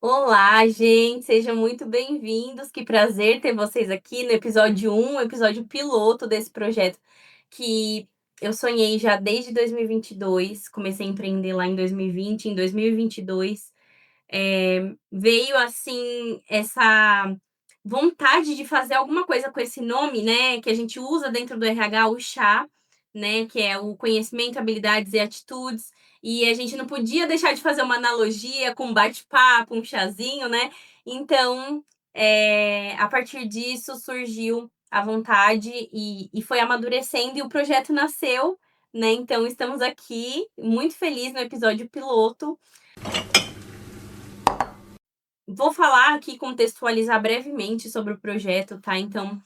Olá, gente, sejam muito bem-vindos. Que prazer ter vocês aqui no episódio 1, episódio piloto desse projeto que eu sonhei já desde 2022. Comecei a empreender lá em 2020, em 2022 veio assim essa vontade de fazer alguma coisa com esse nome, né, que a gente usa dentro do RH, o chá, né, que é o conhecimento, habilidades e atitudes, e a gente não podia deixar de fazer uma analogia com um bate-papo, um chazinho, né? Então, a partir disso surgiu a vontade e foi amadurecendo e o projeto nasceu, né? Então estamos aqui, muito feliz no episódio piloto. Vou falar aqui, contextualizar brevemente sobre o projeto, tá? Então,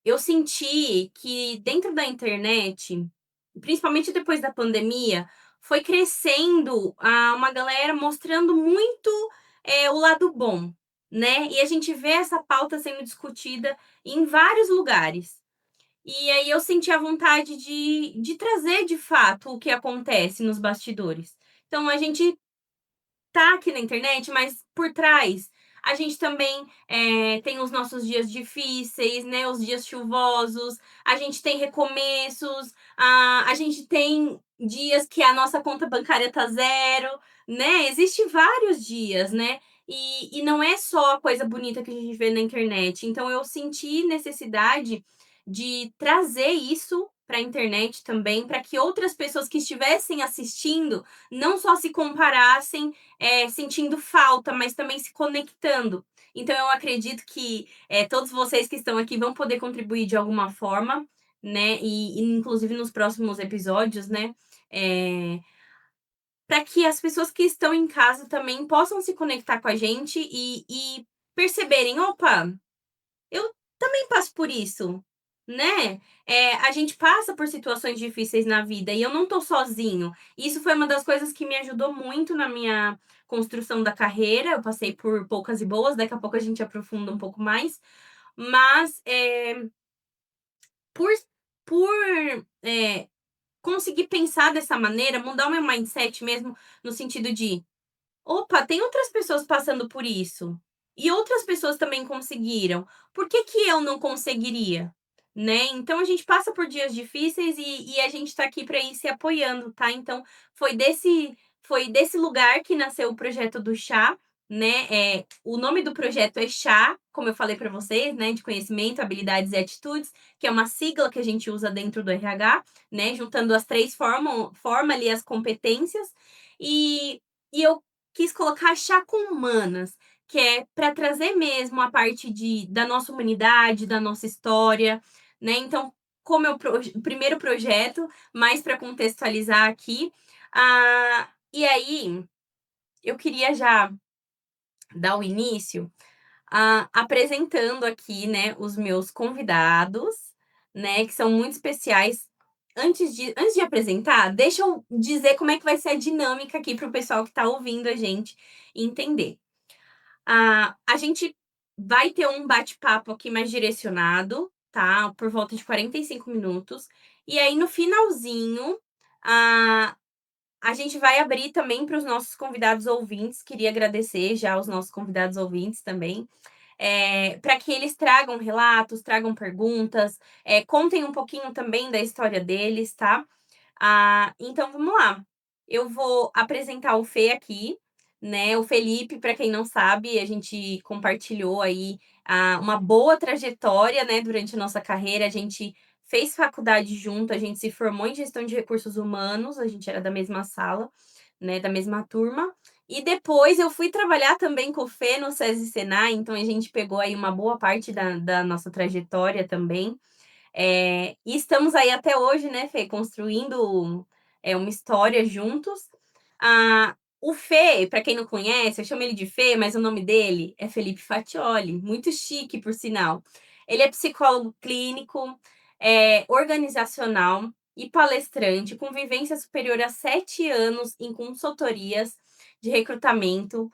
eu senti que dentro da internet, principalmente depois da pandemia, foi crescendo uma galera mostrando muito o lado bom, né? E a gente vê essa pauta sendo discutida em vários lugares. E aí eu senti a vontade de trazer de fato o que acontece nos bastidores. Então, a gente tá aqui na internet, mas por trás a gente também tem os nossos dias difíceis, né? Os dias chuvosos, a gente tem recomeços, a gente tem dias que a nossa conta bancária tá zero, né? Existe vários dias, né? E não é só a coisa bonita que a gente vê na internet. Então eu senti necessidade de trazer isso para a internet também, para que outras pessoas que estivessem assistindo não só se comparassem sentindo falta, mas também se conectando. Então, eu acredito que todos vocês que estão aqui vão poder contribuir de alguma forma, né? E inclusive nos próximos episódios, né? Para que as pessoas que estão em casa também possam se conectar com a gente e perceberem: opa, eu também passo por isso, né? A gente passa por situações difíceis na vida e eu não tô sozinho. Isso foi uma das coisas que me ajudou muito na minha construção da carreira. Eu passei por poucas e boas, daqui a pouco a gente aprofunda um pouco mais. Mas por, por conseguir pensar dessa maneira, mudar o meu mindset mesmo, no sentido de opa, tem outras pessoas passando por isso. E outras pessoas também conseguiram. Por que que eu não conseguiria? Né? Então a gente passa por dias difíceis e a gente está aqui para ir se apoiando, tá? Então foi desse lugar que nasceu o projeto do chá, né? O nome do projeto é chá, como eu falei para vocês, né? De conhecimento, habilidades e atitudes, que é uma sigla que a gente usa dentro do RH, né? Juntando as três forma ali as competências. E eu quis colocar chá com humanas, que é para trazer mesmo a parte da nossa humanidade, da nossa história, né? Então, como é o primeiro projeto, mais para contextualizar aqui. E aí, eu queria já dar o início apresentando aqui, né, os meus convidados, né, que são muito especiais. Antes de apresentar, deixa eu dizer como é que vai ser a dinâmica aqui para o pessoal que está ouvindo a gente entender. A gente vai ter um bate-papo aqui mais direcionado, tá? Por volta de 45 minutos. E aí, no finalzinho, a gente vai abrir também para os nossos convidados ouvintes. Queria agradecer já aos nossos convidados ouvintes também, para que eles tragam relatos, tragam perguntas, contem um pouquinho também da história deles, tá? Então vamos lá. Eu vou apresentar o Fê aqui, né? O Felipe, para quem não sabe, a gente compartilhou aí uma boa trajetória, né? Durante a nossa carreira, a gente fez faculdade junto, a gente se formou em gestão de recursos humanos, a gente era da mesma sala, né? Da mesma turma. E depois eu fui trabalhar também com o Fê no SESI Senai, então a gente pegou aí uma boa parte da nossa trajetória também. E estamos aí até hoje, né, Fê, construindo uma história juntos. O Fê, para quem não conhece, eu chamo ele de Fê, mas o nome dele é Felipe Fatioli, muito chique, por sinal. Ele é psicólogo clínico, organizacional e palestrante, com vivência superior a 7 anos em consultorias de recrutamento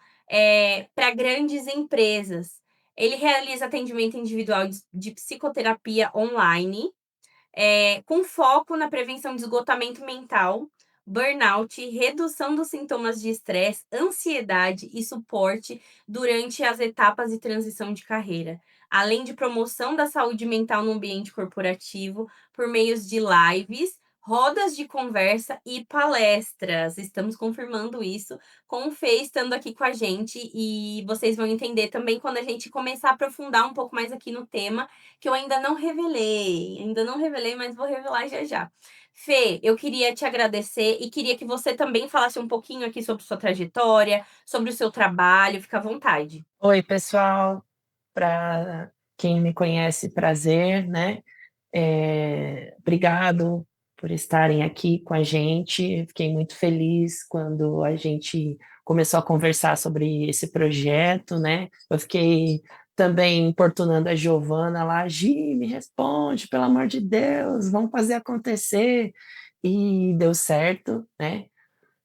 para grandes empresas. Ele realiza atendimento individual de psicoterapia online, com foco na prevenção de esgotamento mental, burnout, redução dos sintomas de estresse, ansiedade e suporte durante as etapas de transição de carreira, além de promoção da saúde mental no ambiente corporativo por meios de lives, rodas de conversa e palestras. Estamos confirmando isso com o Fê estando aqui com a gente e vocês vão entender também quando a gente começar a aprofundar um pouco mais aqui no tema, que eu ainda não revelei, mas vou revelar já já. Fê, eu queria te agradecer e queria que você também falasse um pouquinho aqui sobre sua trajetória, sobre o seu trabalho, fica à vontade. Oi, pessoal. Para quem me conhece, prazer, né? Obrigado por estarem aqui com a gente. Fiquei muito feliz quando a gente começou a conversar sobre esse projeto, né? Eu fiquei também importunando a Giovana lá, Gi, me responde, pelo amor de Deus, vamos fazer acontecer. E deu certo, né?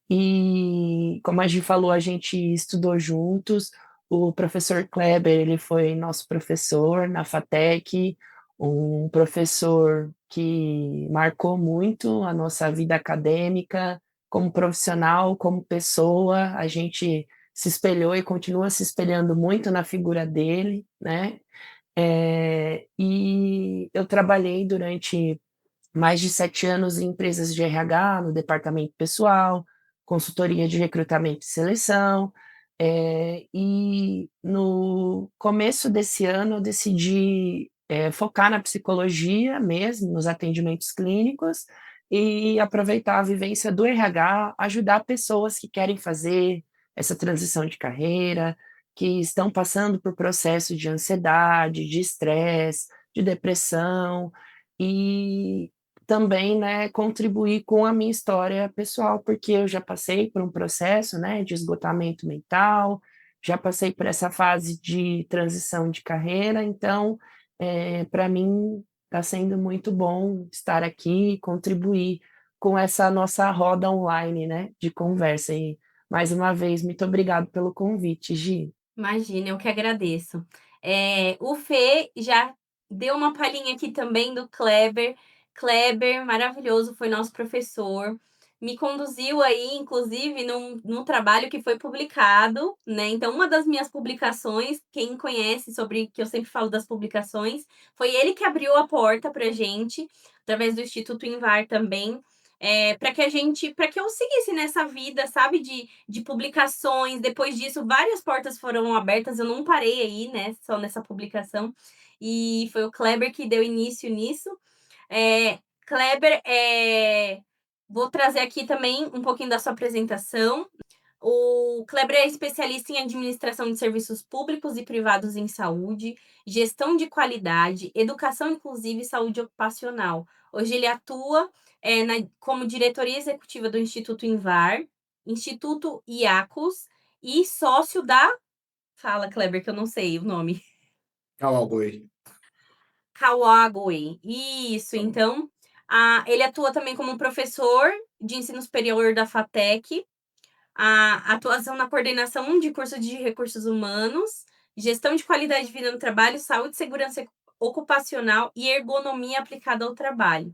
E como a Gi falou, a gente estudou juntos. O professor Kleber, ele foi nosso professor na FATEC, um professor que marcou muito a nossa vida acadêmica, como profissional, como pessoa. A gente se espelhou e continua se espelhando muito na figura dele, né? E eu trabalhei durante mais de 7 anos em empresas de RH, no departamento pessoal, consultoria de recrutamento e seleção. E no começo desse ano eu decidi focar na psicologia mesmo, nos atendimentos clínicos, e aproveitar a vivência do RH, ajudar pessoas que querem fazer essa transição de carreira, que estão passando por processos de ansiedade, de estresse, de depressão, e também, né, contribuir com a minha história pessoal, porque eu já passei por um processo, né, de esgotamento mental, já passei por essa fase de transição de carreira, então, para mim está sendo muito bom estar aqui e contribuir com essa nossa roda online, né, de conversa. E mais uma vez, muito obrigado pelo convite, Gi. Imagina, eu que agradeço. O Fê já deu uma palhinha aqui também do Kleber. Kleber, maravilhoso, foi nosso professor. Me conduziu aí, inclusive, num trabalho que foi publicado, né? Então, uma das minhas publicações, quem conhece sobre que eu sempre falo das publicações, foi ele que abriu a porta pra gente, através do Instituto Invar também, para que eu seguisse nessa vida, sabe, de publicações. Depois disso, várias portas foram abertas, eu não parei aí, né, só nessa publicação. E foi o Kleber que deu início nisso. Kleber, vou trazer aqui também um pouquinho da sua apresentação. O Kleber é especialista em administração de serviços públicos e privados em saúde, gestão de qualidade, educação inclusiva e saúde ocupacional. Hoje ele atua como diretoria executiva do Instituto Invar, Instituto IACUS e sócio da. Fala, Kleber, que eu não sei o nome. Calgary. Kawagoe. Isso, então. Ele atua também como professor de ensino superior da FATEC, a atuação na coordenação de curso de recursos humanos, gestão de qualidade de vida no trabalho, saúde e segurança ocupacional e ergonomia aplicada ao trabalho.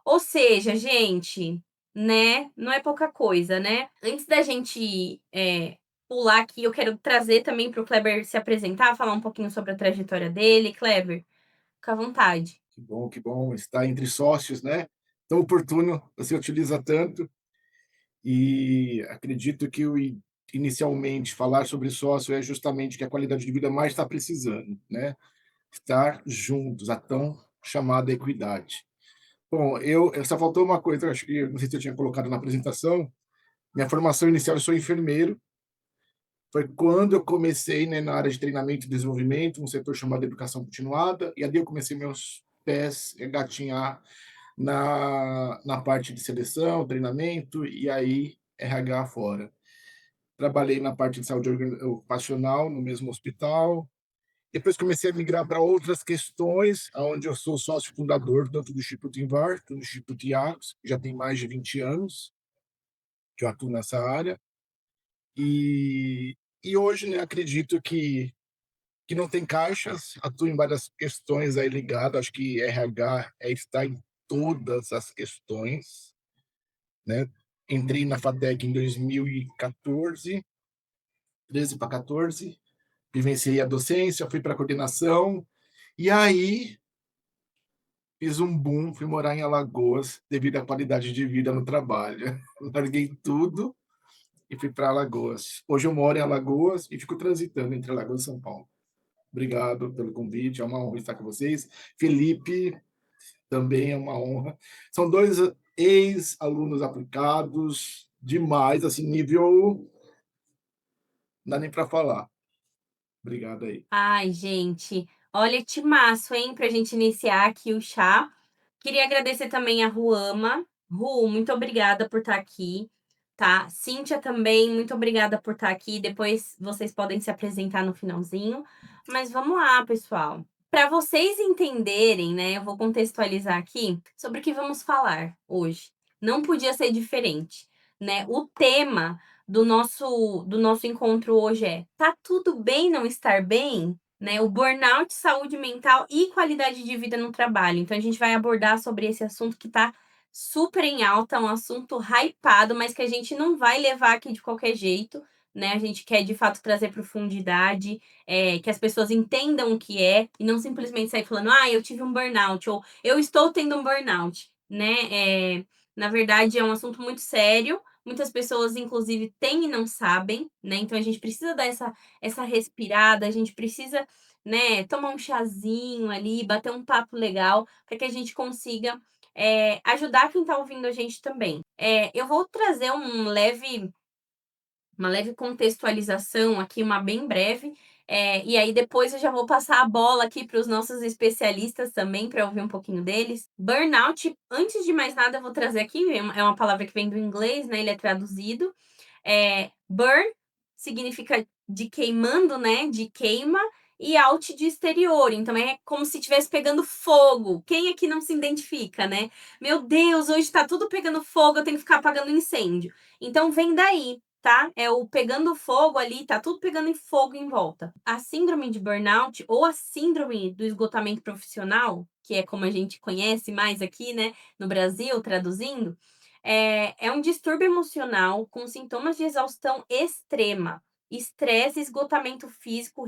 Ou seja, gente, né, não é pouca coisa, né? Antes da gente pular aqui, eu quero trazer também para o Kleber se apresentar, falar um pouquinho sobre a trajetória dele. Kleber, fica à vontade. Que bom estar entre sócios, né? Tão oportuno, você utiliza tanto. E acredito que inicialmente falar sobre sócio é justamente o que a qualidade de vida mais está precisando, né? Estar juntos, a tão chamada equidade. Bom, só faltou uma coisa, eu acho que não sei se eu tinha colocado na apresentação. Minha formação inicial, eu sou enfermeiro. Foi quando eu comecei, né, na área de treinamento e desenvolvimento, um setor chamado educação continuada, e ali eu comecei meus pés a engatinhar na parte de seleção, treinamento, e aí RH fora. Trabalhei na parte de saúde ocupacional, no mesmo hospital. Depois comecei a migrar para outras questões, onde eu sou sócio fundador tanto do Instituto Invar, quanto do Instituto IACS, já tem mais de 20 anos que eu atuo nessa área. E hoje, né, acredito que não tem caixas, atuo em várias questões aí ligadas, acho que RH é estar em todas as questões, né? entrei na FATEC em 2014, 13 para 14, vivenciei a docência, fui para a coordenação, e aí fiz um boom, fui morar em Alagoas devido à qualidade de vida no trabalho. Larguei tudo e fui para Alagoas. Hoje eu moro em Alagoas e fico transitando entre Alagoas e São Paulo. Obrigado pelo convite, é uma honra estar com vocês. Felipe, também é uma honra. São 2 ex-alunos aplicados, demais, assim, nível não dá nem para falar. Obrigado aí. Ai, gente, olha, timaço, hein, pra gente iniciar aqui o chá. Queria agradecer também a Ruama. Ru, muito obrigada por estar aqui, tá? Cíntia também, muito obrigada por estar aqui. Depois vocês podem se apresentar no finalzinho. Mas vamos lá, pessoal. Para vocês entenderem, né, eu vou contextualizar aqui sobre o que vamos falar hoje. Não podia ser diferente, né? O tema do nosso encontro hoje é: tá tudo bem não estar bem? Né, o burnout, saúde mental e qualidade de vida no trabalho. Então, a gente vai abordar sobre esse assunto que está super em alta, um assunto hypado, mas que a gente não vai levar aqui de qualquer jeito, né? A gente quer, de fato, trazer profundidade, que as pessoas entendam o que é, e não simplesmente sair falando, ah, eu tive um burnout, ou eu estou tendo um burnout, né? Na verdade, é um assunto muito sério, muitas pessoas, inclusive, têm e não sabem, né? Então, a gente precisa dar essa respirada, a gente precisa, né, tomar um chazinho ali, bater um papo legal, para que a gente consiga ajudar quem está ouvindo a gente também. Eu vou trazer uma leve contextualização aqui, uma bem breve, e aí depois eu já vou passar a bola aqui para os nossos especialistas também, para ouvir um pouquinho deles. Burnout, antes de mais nada, eu vou trazer aqui, é uma palavra que vem do inglês, né? Ele é traduzido. Burn significa de queimando, né? De queima, e out de exterior. Então é como se estivesse pegando fogo. Quem aqui não se identifica, né? Meu Deus, hoje tá tudo pegando fogo, eu tenho que ficar apagando incêndio. Então vem daí, tá? É o pegando fogo ali, tá tudo pegando em fogo em volta. A síndrome de burnout ou a síndrome do esgotamento profissional, que é como a gente conhece mais aqui, né, no Brasil, traduzindo, é um distúrbio emocional com sintomas de exaustão extrema, estresse e esgotamento físico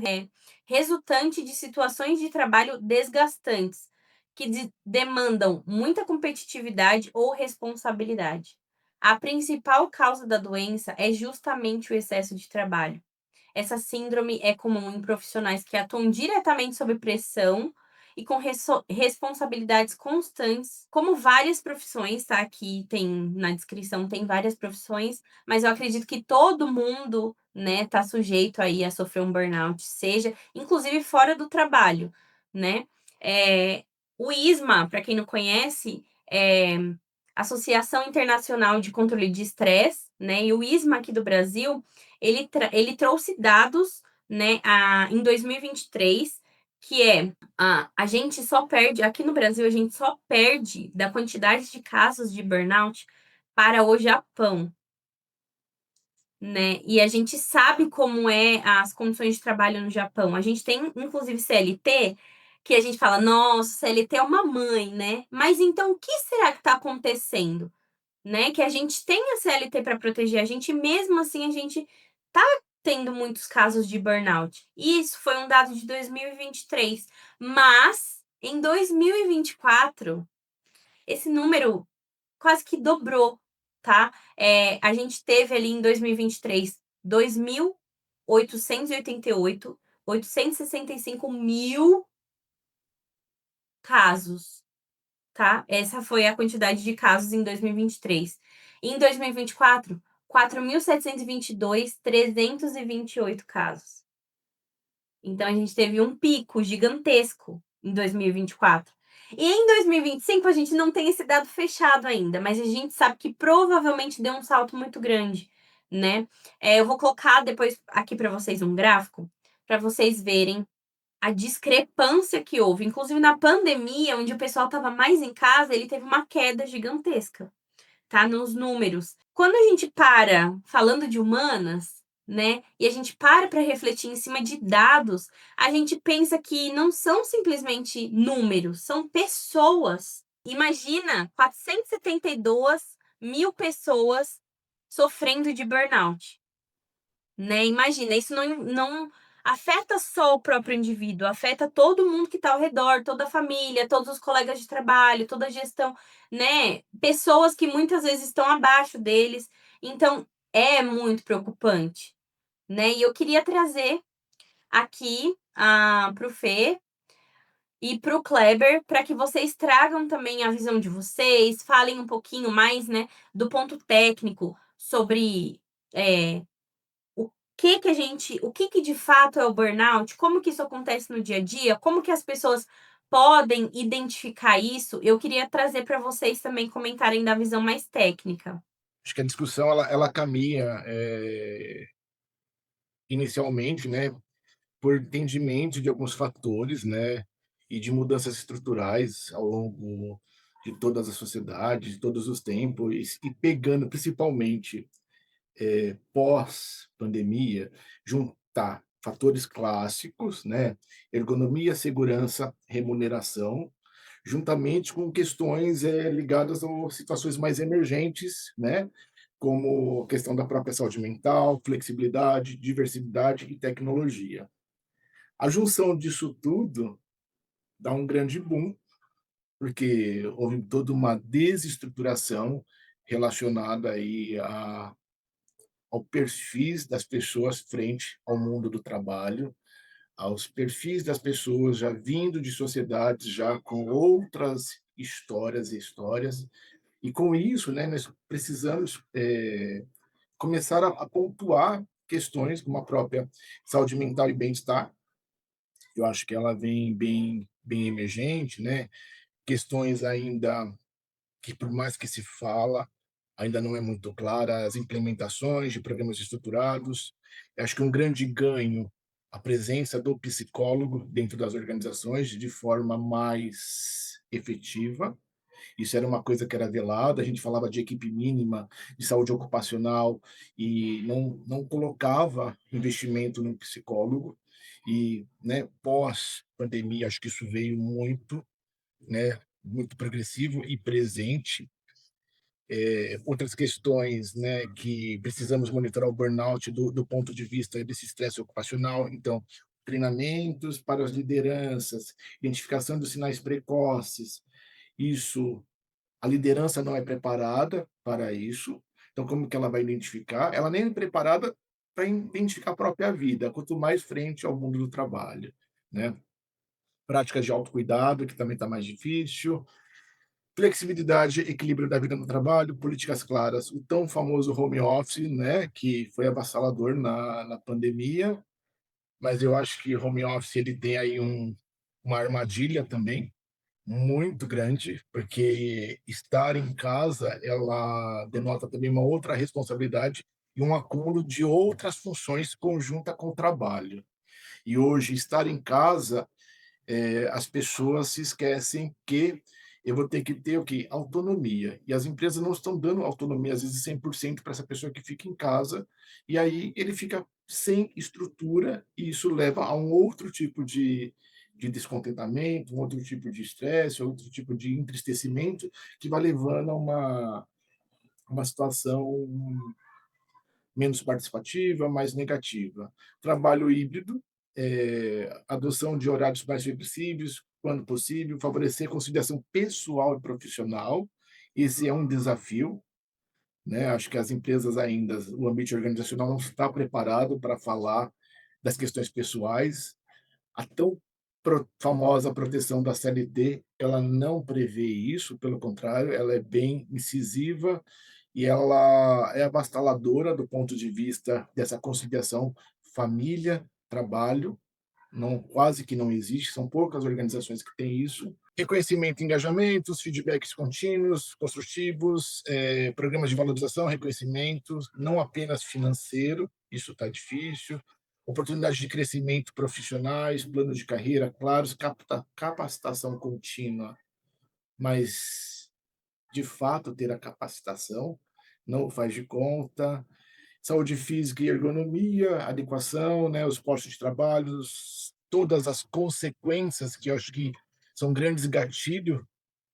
resultante de situações de trabalho desgastantes, que demandam muita competitividade ou responsabilidade. A principal causa da doença é justamente o excesso de trabalho. Essa síndrome é comum em profissionais que atuam diretamente sob pressão e com responsabilidades constantes, como várias profissões, tá? Aqui tem na descrição, tem várias profissões, mas eu acredito que todo mundo, né, tá sujeito aí a sofrer um burnout, seja inclusive fora do trabalho, né? O ISMA, para quem não conhece, é Associação Internacional de Controle de Estresse, né? E o ISMA aqui do Brasil, ele trouxe dados, né, em 2023, que a gente só perde, aqui no Brasil, a gente só perde da quantidade de casos de burnout para o Japão, né? E a gente sabe como é as condições de trabalho no Japão. A gente tem, inclusive, CLT, que a gente fala, nossa, CLT é uma mãe, né? Mas então, o que será que está acontecendo? Né, que a gente tem a CLT para proteger a gente, mesmo assim a gente tá tendo muitos casos de burnout. E isso foi um dado de 2023, mas em 2024 esse número quase que dobrou, tá? A gente teve ali em 2023 2.888, 865 mil casos, tá? Essa foi a quantidade de casos em 2023. Em 2024, 4.722, 328 casos. Então, a gente teve um pico gigantesco em 2024. E em 2025, a gente não tem esse dado fechado ainda, mas a gente sabe que provavelmente deu um salto muito grande, né? Eu vou colocar depois aqui para vocês um gráfico, para vocês verem a discrepância que houve. Inclusive, na pandemia, onde o pessoal estava mais em casa, ele teve uma queda gigantesca, tá? Nos números. Quando a gente para falando de humanas, né, e a gente para refletir em cima de dados, a gente pensa que não são simplesmente números, são pessoas. Imagina 472 mil pessoas sofrendo de burnout, né. Imagina, isso não afeta só o próprio indivíduo, afeta todo mundo que está ao redor, toda a família, todos os colegas de trabalho, toda a gestão, né, pessoas que muitas vezes estão abaixo deles, então é muito preocupante, né. E eu queria trazer aqui, para o Fê e para o Kleber, para que vocês tragam também a visão de vocês, falem um pouquinho mais, né, do ponto técnico sobre, o o que que de fato é o burnout, como que isso acontece no dia a dia, como que as pessoas podem identificar isso. Eu queria trazer para vocês também comentarem da visão mais técnica. Acho que a discussão ela caminha, inicialmente, né, por entendimento de alguns fatores, né, e de mudanças estruturais ao longo de todas as sociedades, de todos os tempos, e pegando principalmente, pós-pandemia, juntar fatores clássicos, né, ergonomia, segurança, remuneração, juntamente com questões, ligadas a situações mais emergentes, né, como a questão da própria saúde mental, flexibilidade, diversidade e tecnologia. A junção disso tudo dá um grande boom, porque houve toda uma desestruturação relacionada aí ao perfis das pessoas frente ao mundo do trabalho, aos perfis das pessoas já vindo de sociedades já com outras histórias, e com isso, né, nós precisamos, começar a pontuar questões como a própria saúde mental e bem-estar. Eu acho que ela vem bem emergente, né, questões ainda que, por mais que se fala, ainda não é muito clara as implementações de programas estruturados. Eu acho que um grande ganho, a presença do psicólogo dentro das organizações de forma mais efetiva. Isso era uma coisa que era velada, a gente falava de equipe mínima de saúde ocupacional e não colocava investimento no psicólogo. E, né, pós-pandemia, acho que isso veio muito, né, muito progressivo e presente. Outras questões, né, que precisamos monitorar o burnout do ponto de vista desse estresse ocupacional, então, treinamentos para as lideranças, identificação dos sinais precoces, isso a liderança não é preparada para isso, então como que ela vai identificar? Ela nem é preparada para identificar a própria vida, quanto mais frente ao mundo do trabalho, né. Práticas de autocuidado, que também está mais difícil, flexibilidade, equilíbrio da vida no trabalho, políticas claras, o tão famoso home office, né, que foi avassalador na pandemia, mas eu acho que home office ele tem aí uma armadilha também, muito grande, porque estar em casa, ela denota também uma outra responsabilidade e um acúmulo de outras funções conjunta com o trabalho. E hoje estar em casa, as pessoas se esquecem que eu vou ter que ter o quê? Autonomia. E as empresas não estão dando autonomia, às vezes 100% para essa pessoa que fica em casa, e aí ele fica sem estrutura, e isso leva a um outro tipo de descontentamento, um outro tipo de estresse, outro tipo de entristecimento, que vai levando a uma situação menos participativa, mais negativa. Trabalho híbrido, adoção de horários mais flexíveis, quando possível, favorecer a conciliação pessoal e profissional. Esse é um desafio, né? Acho que as empresas ainda, o ambiente organizacional não está preparado para falar das questões pessoais. A tão famosa proteção da CLT, ela não prevê isso, pelo contrário, ela é bem incisiva e ela é avassaladora do ponto de vista dessa conciliação família, trabalho, não, quase que não existe, são poucas organizações que têm isso. Reconhecimento, engajamentos, feedbacks contínuos, construtivos, programas de valorização, reconhecimento, não apenas financeiro, isso está difícil, oportunidades de crescimento profissionais, planos de carreira claros, capacitação contínua, mas de fato ter a capacitação, não faz de conta, saúde física e ergonomia, adequação, né, os postos de trabalho, todas as consequências que eu acho que são grandes gatilhos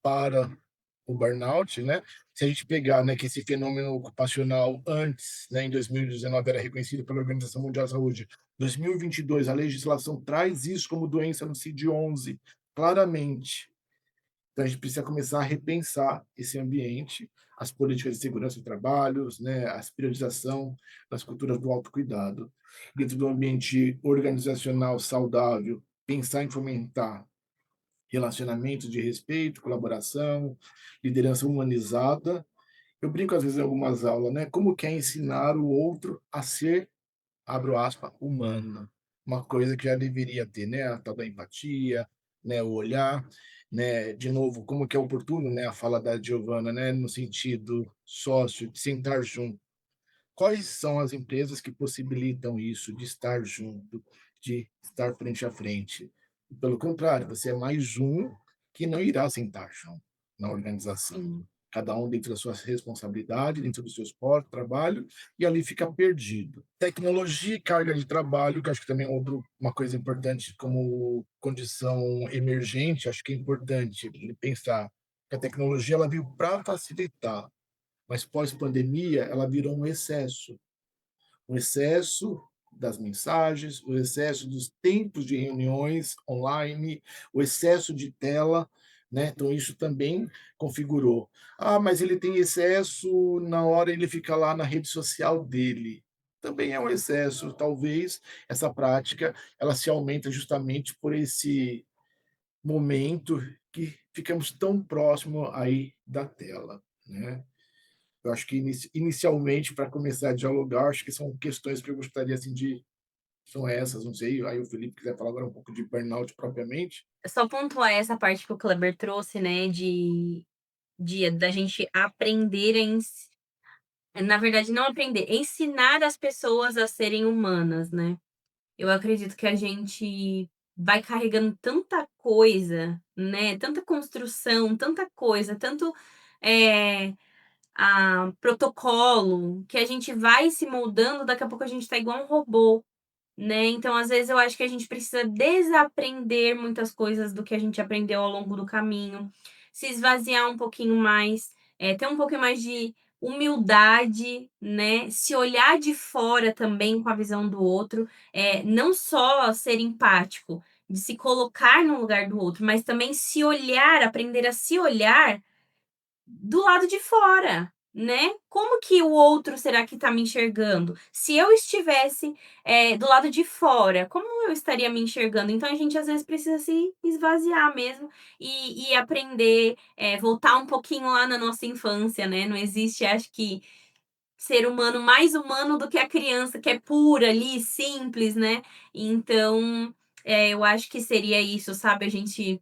para o burnout, né? Se a gente pegar, né, que esse fenômeno ocupacional antes, né, em 2019 era reconhecido pela Organização Mundial da Saúde, 2022 a legislação traz isso como doença no CID-11, claramente. Então a gente precisa começar a repensar esse ambiente, as políticas de segurança do trabalho, né, a priorização das culturas do autocuidado. Dentro do ambiente organizacional saudável, pensar em fomentar relacionamentos de respeito, colaboração, liderança humanizada. Eu brinco às vezes em algumas aulas, né? Como que é ensinar o outro a ser, abro aspas, humano. Uma coisa que já deveria ter, né? A tal da empatia, né? O olhar, né? De novo, como que é oportuno, né? A fala da Giovana, né? No sentido sócio, de sentar junto. Quais são as empresas que possibilitam isso, de estar junto, de estar frente a frente? Pelo contrário, você é mais um que não irá sentar junto na organização. Sim. Cada um dentro da sua responsabilidade, dentro dos seus postos de trabalho, e ali fica perdido. Tecnologia e carga de trabalho, que acho que também é uma coisa importante como condição emergente, acho que é importante pensar que a tecnologia ela veio para facilitar, mas pós-pandemia ela virou um excesso das mensagens, o excesso dos tempos de reuniões online, o excesso de tela, né? Então isso também configurou. Ah, mas ele tem excesso na hora ele fica lá na rede social dele. Também é um excesso, talvez essa prática ela se aumenta justamente por esse momento que ficamos tão próximo aí da tela, né? Eu acho que inicialmente, para começar a dialogar, acho que são questões que eu gostaria assim de são essas, não sei, aí o Felipe quiser falar agora um pouco de burnout propriamente. Só pontuar essa parte que o Kleber trouxe, né, de da gente aprender a na verdade não aprender, ensinar as pessoas a serem humanas, né. Eu acredito que a gente vai carregando tanta coisa, né, tanta construção, tanta coisa, tanto, eh, protocolo, que a gente vai se moldando, daqui a pouco a gente tá igual um robô, né. Então, às vezes, eu acho que a gente precisa desaprender muitas coisas do que a gente aprendeu ao longo do caminho, se esvaziar um pouquinho mais, ter um pouquinho mais de humildade, né, se olhar de fora também com a visão do outro, não só ser empático, de se colocar no lugar do outro, mas também se olhar, aprender a se olhar do lado de fora, né. Como que o outro será que está me enxergando? Se eu estivesse, do lado de fora, como eu estaria me enxergando? Então a gente às vezes precisa se esvaziar mesmo e aprender, voltar um pouquinho lá na nossa infância, né. Não existe, acho que, ser humano mais humano do que a criança que é pura ali, simples, né. Então, eu acho que seria isso, sabe, a gente,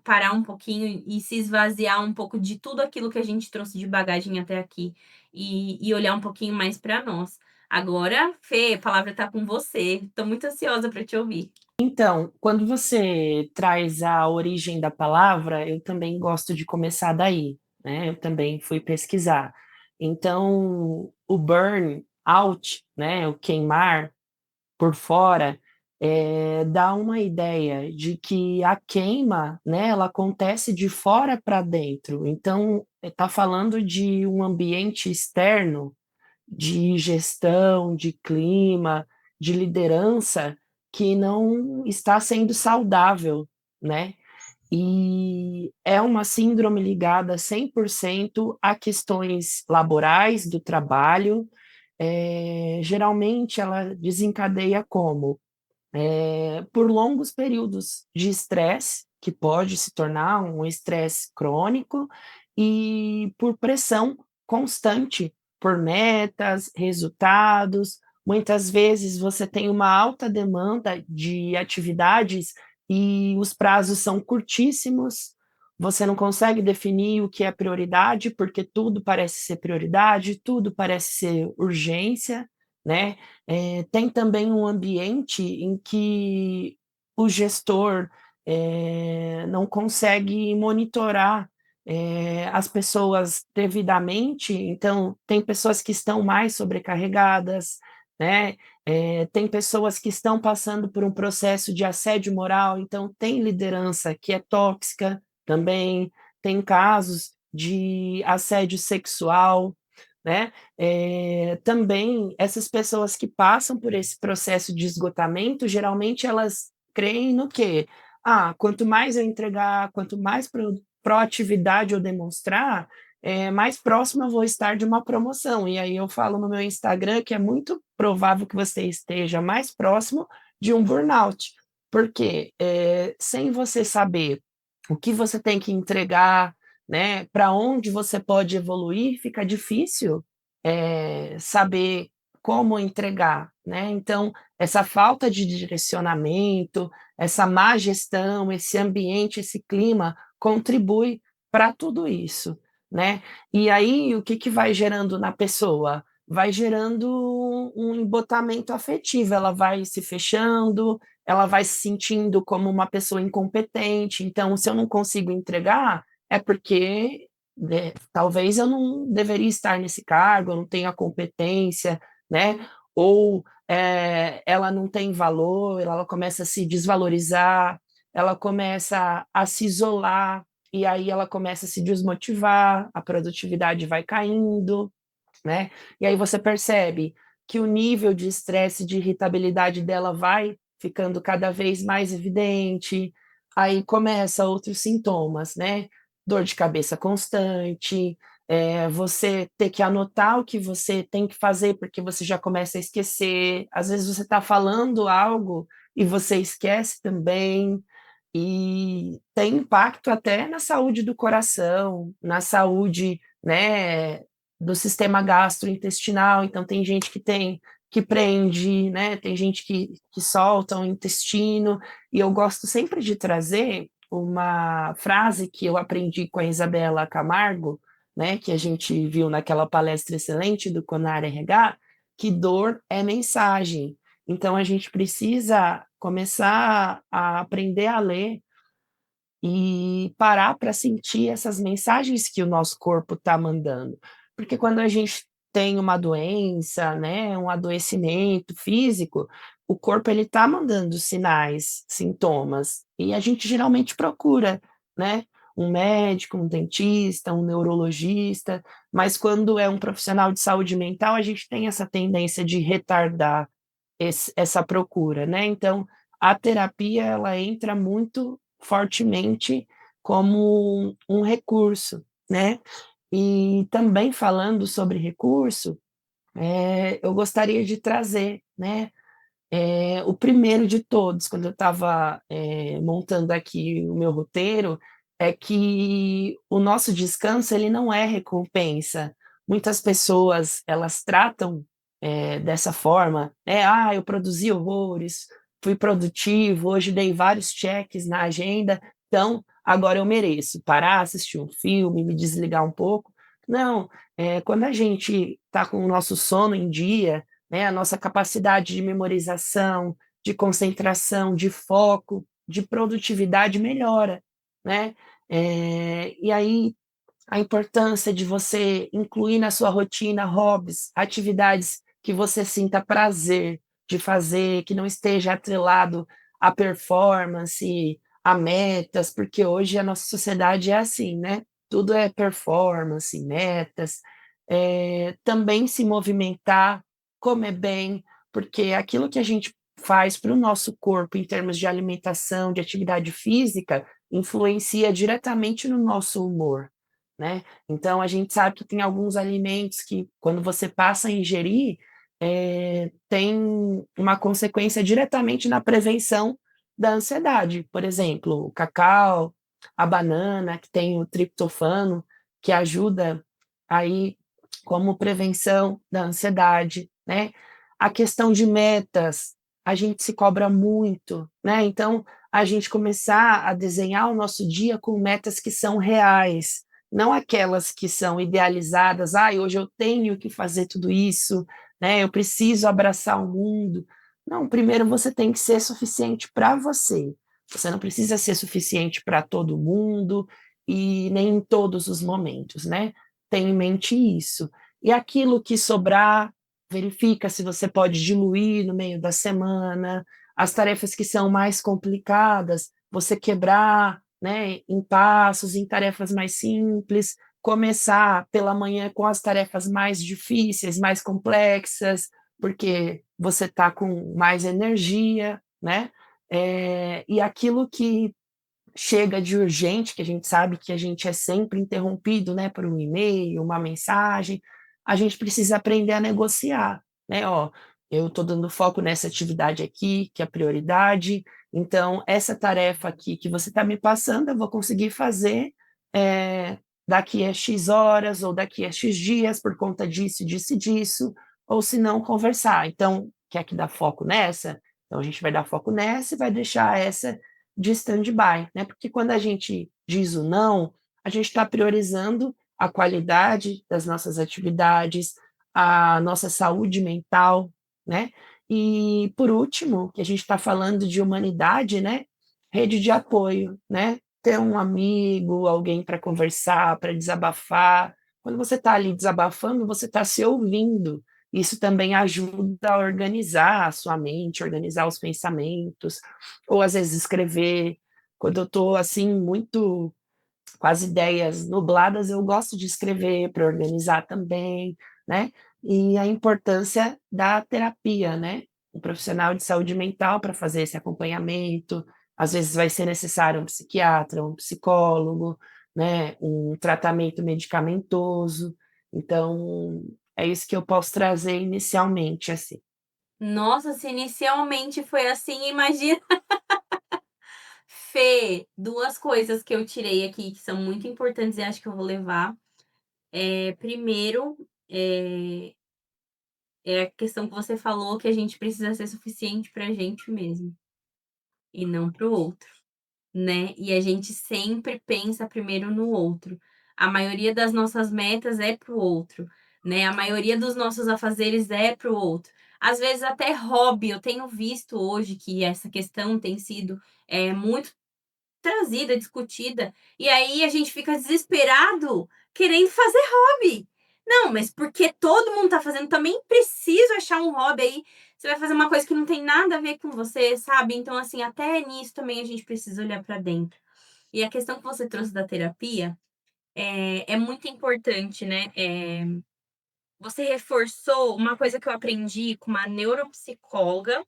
parar um pouquinho e se esvaziar um pouco de tudo aquilo que a gente trouxe de bagagem até aqui, e olhar um pouquinho mais para nós. Agora, Fê, a palavra tá com você, tô muito ansiosa para te ouvir. Então, quando você traz a origem da palavra, eu também gosto de começar daí, né, eu também fui pesquisar. Então, o burn out, né, o queimar por fora, dá uma ideia de que a queima, né, ela acontece de fora para dentro, então, tá falando de um ambiente externo de gestão, de clima, de liderança, que não está sendo saudável, né. E é uma síndrome ligada 100% a questões laborais, do trabalho, geralmente ela desencadeia como? Por longos períodos de estresse, que pode se tornar um estresse crônico, e por pressão constante por metas, resultados. Muitas vezes você tem uma alta demanda de atividades e os prazos são curtíssimos, você não consegue definir o que é prioridade, porque tudo parece ser prioridade, tudo parece ser urgência, né? Tem também um ambiente em que o gestor, não consegue monitorar, as pessoas devidamente, então tem pessoas que estão mais sobrecarregadas, né, tem pessoas que estão passando por um processo de assédio moral, então tem liderança que é tóxica também, tem casos de assédio sexual, né? Também essas pessoas que passam por esse processo de esgotamento, geralmente elas creem no quê? Quanto mais eu entregar, quanto mais proatividade eu demonstrar, mais próximo eu vou estar de uma promoção. E aí eu falo no meu Instagram que é muito provável que você esteja mais próximo de um burnout, porque sem você saber o que você tem que entregar, né, para onde você pode evoluir, fica difícil saber como entregar, né? Então, essa falta de direcionamento, essa má gestão, esse ambiente, esse clima contribui para tudo isso, né? E aí, o que que vai gerando na pessoa? Vai gerando um embotamento afetivo, ela vai se fechando, ela vai se sentindo como uma pessoa incompetente. Então, se eu não consigo entregar, é porque talvez eu não deveria estar nesse cargo, eu não tenho a competência, né? Ou ela não tem valor, ela começa a se desvalorizar, ela começa a se isolar, e aí ela começa a se desmotivar, a produtividade vai caindo, né? E aí você percebe que o nível de estresse e de irritabilidade dela vai ficando cada vez mais evidente, aí começa outros sintomas, né? Dor de cabeça constante, você ter que anotar o que você tem que fazer porque você já começa a esquecer, às vezes você está falando algo e você esquece também, e tem impacto até na saúde do coração, na saúde, né, do sistema gastrointestinal. Então tem gente que prende, né? Tem gente que solta o intestino, e eu gosto sempre de trazer uma frase que eu aprendi com a Isabela Camargo, né, que a gente viu naquela palestra excelente do Conar RH, que dor é mensagem. Então a gente precisa começar a aprender a ler e parar para sentir essas mensagens que o nosso corpo está mandando. Porque quando a gente tem uma doença, né, um adoecimento físico, o corpo ele está mandando sinais, sintomas, e a gente geralmente procura, né, um médico, um dentista, um neurologista, mas quando é um profissional de saúde mental, a gente tem essa tendência de retardar essa procura, né? Então, a terapia ela entra muito fortemente como um recurso, né? E também falando sobre recurso, eu gostaria de trazer, né, o primeiro de todos, quando eu estava montando aqui o meu roteiro, é que o nosso descanso ele não é recompensa. Muitas pessoas elas tratam dessa forma, né? Eu produzi horrores, fui produtivo, hoje dei vários cheques na agenda, então agora eu mereço parar, assistir um filme, me desligar um pouco. Não, quando a gente está com o nosso sono em dia, né, a nossa capacidade de memorização, de concentração, de foco, de produtividade melhora, né? E aí a importância de você incluir na sua rotina hobbies, atividades que você sinta prazer de fazer, que não esteja atrelado à performance, a metas, porque hoje a nossa sociedade é assim, né? Tudo é performance, metas. Também se movimentar, comer bem, porque aquilo que a gente faz para o nosso corpo em termos de alimentação, de atividade física, influencia diretamente no nosso humor, né? Então a gente sabe que tem alguns alimentos que, quando você passa a ingerir, tem uma consequência diretamente na prevenção da ansiedade. Por exemplo, o cacau, a banana, que tem o triptofano, que ajuda aí como prevenção da ansiedade, né? A questão de metas, a gente se cobra muito, né? Então, a gente começar a desenhar o nosso dia com metas que são reais, não aquelas que são idealizadas. Hoje eu tenho que fazer tudo isso, né? Eu preciso abraçar o mundo. Não, primeiro você tem que ser suficiente para você. Você não precisa ser suficiente para todo mundo e nem em todos os momentos, né? Tenha em mente isso. E aquilo que sobrar, verifica se você pode diluir no meio da semana. As tarefas que são mais complicadas, você quebrar, né, em passos, em tarefas mais simples, começar pela manhã com as tarefas mais difíceis, mais complexas, porque você está com mais energia, né? E aquilo que chega de urgente, que a gente sabe que a gente é sempre interrompido, né, por um e-mail, uma mensagem, a gente precisa aprender a negociar, né? Ó, eu estou dando foco nessa atividade aqui, que é a prioridade, então essa tarefa aqui que você está me passando, eu vou conseguir fazer é, daqui a X horas ou daqui a X dias por conta disso, disso e disso, ou se não, conversar. Então, quer que dá foco nessa? Então a gente vai dar foco nessa e vai deixar essa de stand-by, né? Porque quando a gente diz o não, a gente está priorizando a qualidade das nossas atividades, a nossa saúde mental, né? E por último, que a gente está falando de humanidade, né? Rede de apoio, né? Ter um amigo, alguém para conversar, para desabafar. Quando você está ali desabafando, você está se ouvindo. Isso também ajuda a organizar a sua mente, organizar os pensamentos, ou às vezes escrever. Quando eu estou assim, muito com as ideias nubladas, eu gosto de escrever para organizar também, né? E a importância da terapia, né? Um profissional de saúde mental para fazer esse acompanhamento. Às vezes vai ser necessário um psiquiatra, um psicólogo, né? Um tratamento medicamentoso. Então, é isso que eu posso trazer inicialmente, assim. Nossa, se inicialmente foi assim, imagina. Fê, 2 coisas que eu tirei aqui que são muito importantes e acho que eu vou levar. Primeiro, é a questão que você falou que a gente precisa ser suficiente pra gente mesmo, e não para o outro, né. E a gente sempre pensa primeiro no outro. A maioria das nossas metas é para o outro, né, a maioria dos nossos afazeres é para o outro. Às vezes até hobby, eu tenho visto hoje que essa questão tem sido, muito trazida, discutida, e aí a gente fica desesperado querendo fazer hobby. Não, mas porque todo mundo tá fazendo, também preciso achar um hobby aí. Você vai fazer uma coisa que não tem nada a ver com você, sabe? Então, assim, até nisso também a gente precisa olhar pra dentro. E a questão que você trouxe da terapia é muito importante, né? Você reforçou uma coisa que eu aprendi com uma neuropsicóloga,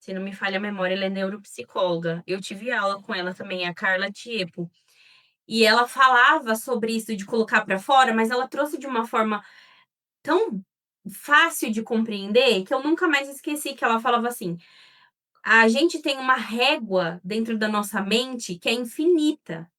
se não me falha a memória, ela é neuropsicóloga. Eu tive aula com ela também, a Carla Tiepo. E ela falava sobre isso de colocar para fora, mas ela trouxe de uma forma tão fácil de compreender que eu nunca mais esqueci que ela falava assim: "A gente tem uma régua dentro da nossa mente que é infinita.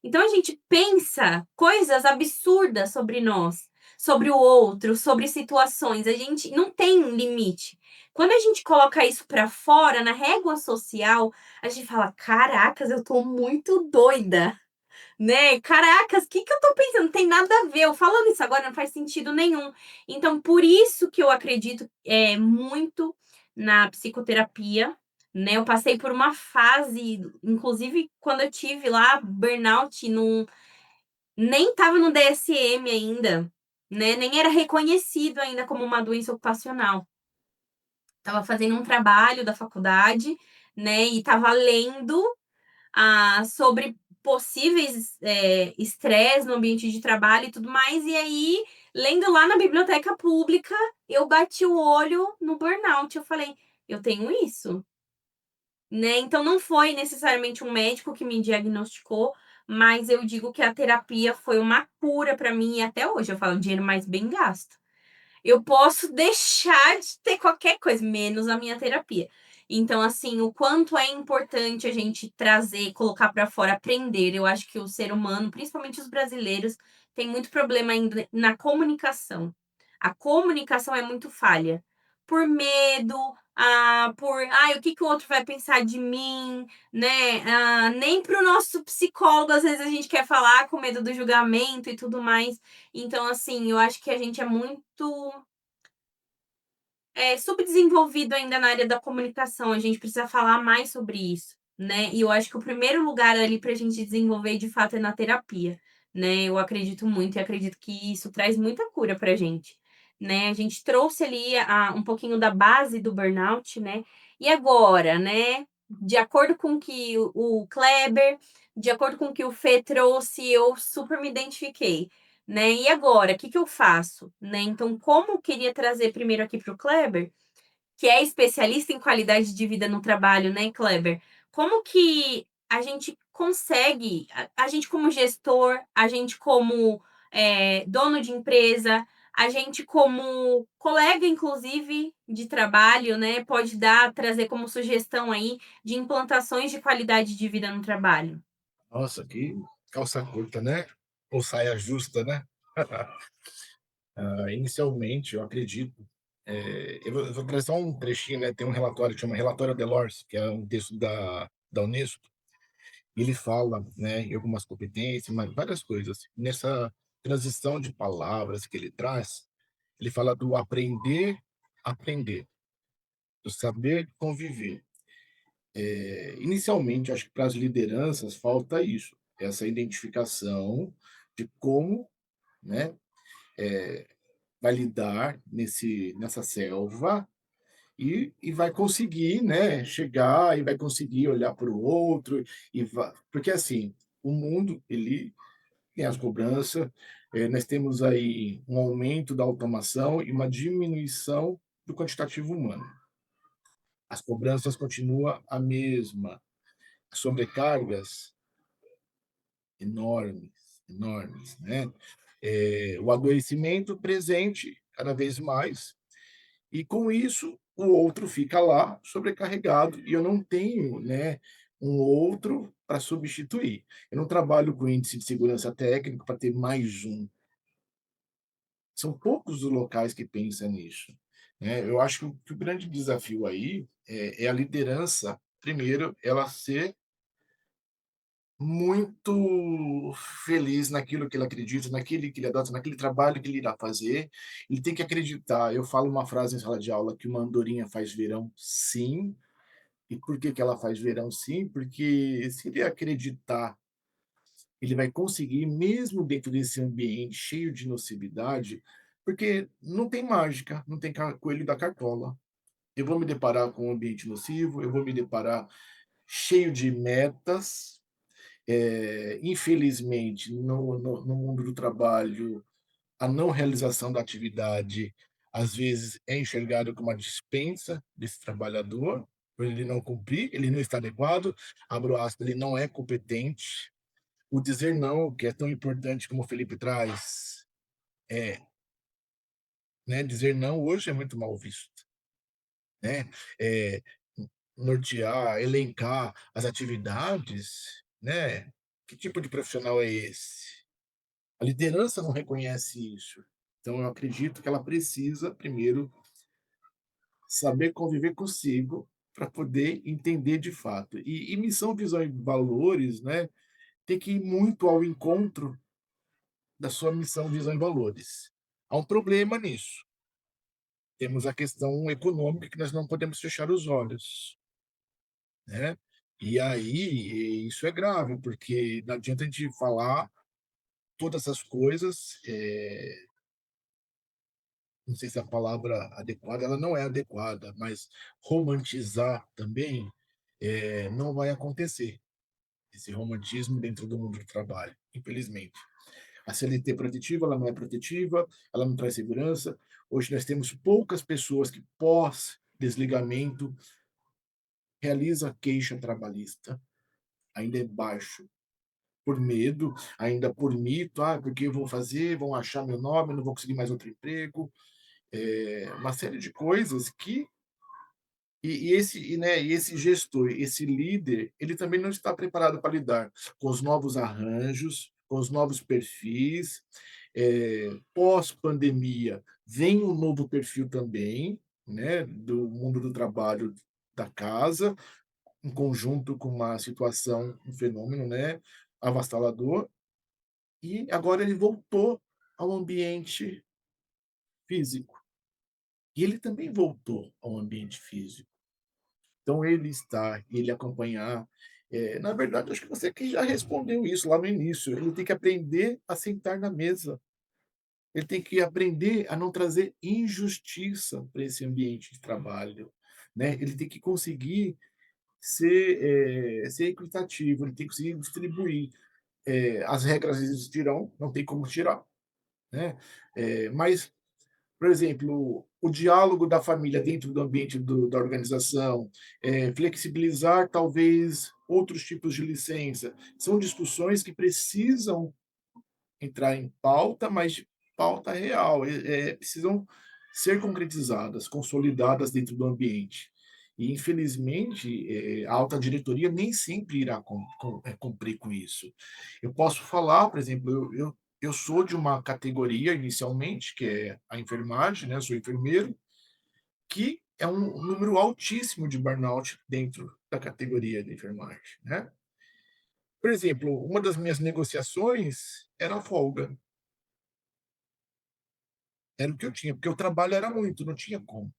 Então a gente pensa coisas absurdas sobre nós, sobre o outro, sobre situações, a gente não tem um limite. Quando a gente coloca isso para fora, na régua social, a gente fala: "Caracas, eu tô muito doida". Né, caracas, o que que eu tô pensando? Não tem nada a ver, eu falando isso agora não faz sentido nenhum. Então por isso que eu acredito, muito na psicoterapia, né, eu passei por uma fase, inclusive quando eu tive lá burnout, nem estava no DSM ainda, né, nem era reconhecido ainda como uma doença ocupacional. Estava fazendo um trabalho da faculdade, né, e estava lendo sobre possíveis, estresse no ambiente de trabalho e tudo mais, e aí, lendo lá na biblioteca pública, eu bati o olho no burnout, eu falei: "Eu tenho isso", né. Então não foi necessariamente um médico que me diagnosticou, mas eu digo que a terapia foi uma cura para mim e até hoje eu falo: "Dinheiro mais bem gasto". Eu posso deixar de ter qualquer coisa, menos a minha terapia. Então, assim, o quanto é importante a gente trazer, colocar para fora, aprender. Eu acho que o ser humano, principalmente os brasileiros, tem muito problema ainda na comunicação. A comunicação é muito falha. Por medo, "Ai, o que que o outro vai pensar de mim?", né, nem para o nosso psicólogo, às vezes, a gente quer falar com medo do julgamento e tudo mais. Então, assim, eu acho que a gente é muito, subdesenvolvido ainda na área da comunicação, a gente precisa falar mais sobre isso, né. E eu acho que o primeiro lugar ali para a gente desenvolver de fato é na terapia, né. Eu acredito muito e acredito que isso traz muita cura pra gente, né. A gente trouxe ali um pouquinho da base do burnout, né. E agora, né, de acordo com que o Kleber de acordo com o que o Fê trouxe, eu super me identifiquei, né. E agora, o que que eu faço, né. Então, como eu queria trazer primeiro aqui para o Kleber, que é especialista em qualidade de vida no trabalho, né, Kleber, como que a gente consegue, a gente como gestor, a gente como, dono de empresa, a gente como colega inclusive de trabalho, né, pode trazer como sugestão aí de implantações de qualidade de vida no trabalho? Nossa, que calça curta, né? Ou saia justa, né? Inicialmente, eu acredito, eu vou trazer só um trechinho, né? Tem um relatório que chama Relatório Delors, que é um texto da Unesco, e ele fala, né, em algumas competências, mas várias coisas. Nessa transição de palavras que ele traz, ele fala do aprender, aprender, do saber conviver. Inicialmente, acho que para as lideranças falta isso, essa identificação de como, né, vai lidar nessa selva e vai conseguir, né, chegar e vai conseguir olhar para o outro e vai, porque assim, o mundo ele tem as cobranças, nós temos aí um aumento da automação e uma diminuição do quantitativo humano. As cobranças continuam a mesma, sobrecargas enormes, enormes, né? O adoecimento presente cada vez mais, e com isso o outro fica lá sobrecarregado e eu não tenho, né, um outro para substituir. Eu não trabalho com índice de segurança técnico para ter mais um. São poucos os locais que pensam nisso, né? Eu acho que o grande desafio aí é a liderança, primeiro, ela ser muito feliz naquilo que ele acredita, naquele que ele adota, naquele trabalho que ele irá fazer. Ele tem que acreditar. Eu falo uma frase em sala de aula que uma andorinha faz verão, sim. E por que que ela faz verão, sim? Porque se ele acreditar, ele vai conseguir, mesmo dentro desse ambiente cheio de nocividade, porque não tem mágica, não tem coelho da cartola. Eu vou me deparar com um ambiente nocivo, eu vou me deparar cheio de metas, infelizmente, no mundo do trabalho, a não realização da atividade, às vezes, é enxergada como uma dispensa desse trabalhador, por ele não cumprir, ele não está adequado, abro aspas, ele não é competente. O dizer não, que é tão importante como o Felipe traz, né, dizer não hoje é muito mal visto, né? Eh, Nortear, elencar as atividades, né? Que tipo de profissional é esse? A liderança não reconhece isso. Então, eu acredito que ela precisa, primeiro, saber conviver consigo para poder entender de fato. E missão, visão e valores, né, tem que ir muito ao encontro da sua missão, visão e valores. Há um problema nisso. Temos a questão econômica que nós não podemos fechar os olhos, né? E aí, isso é grave, porque não adianta a gente falar todas essas coisas, não sei se a palavra adequada, ela não é adequada, mas romantizar também, não vai acontecer, esse romantismo dentro do mundo do trabalho, infelizmente. A CLT protetiva, ela não é protetiva, ela não traz segurança. Hoje nós temos poucas pessoas que, pós desligamento, realiza queixa trabalhista, ainda é baixo, por medo, ainda por mito, porque vão fazer, vão achar meu nome, não vou conseguir mais outro emprego, uma série de coisas que e esse gestor, esse líder, ele também não está preparado para lidar com os novos arranjos, com os novos perfis. Pós-pandemia, vem um novo perfil também, né, do mundo do trabalho da casa, em conjunto com uma situação, um fenômeno, né, avassalador, e agora ele voltou ao ambiente físico. E ele também voltou ao ambiente físico. Então ele estar e ele acompanhar, na verdade, acho que você que já respondeu isso lá no início, ele tem que aprender a sentar na mesa, ele tem que aprender a não trazer injustiça para esse ambiente de trabalho, né, ele tem que conseguir ser equitativo, ele tem que conseguir distribuir. As regras existirão, não tem como tirar, né? Mas, por exemplo, o diálogo da família dentro do ambiente da organização, flexibilizar talvez outros tipos de licença, são discussões que precisam entrar em pauta, mas de pauta real, precisam ser concretizadas, consolidadas dentro do ambiente. E, infelizmente, a alta diretoria nem sempre irá cumprir com isso. Eu posso falar, por exemplo, eu sou de uma categoria inicialmente, que é a enfermagem, né? Sou enfermeiro, que é um número altíssimo de burnout dentro da categoria de enfermagem, né? Por exemplo, uma das minhas negociações era a folga. Era o que eu tinha, porque o trabalho era muito, não tinha como.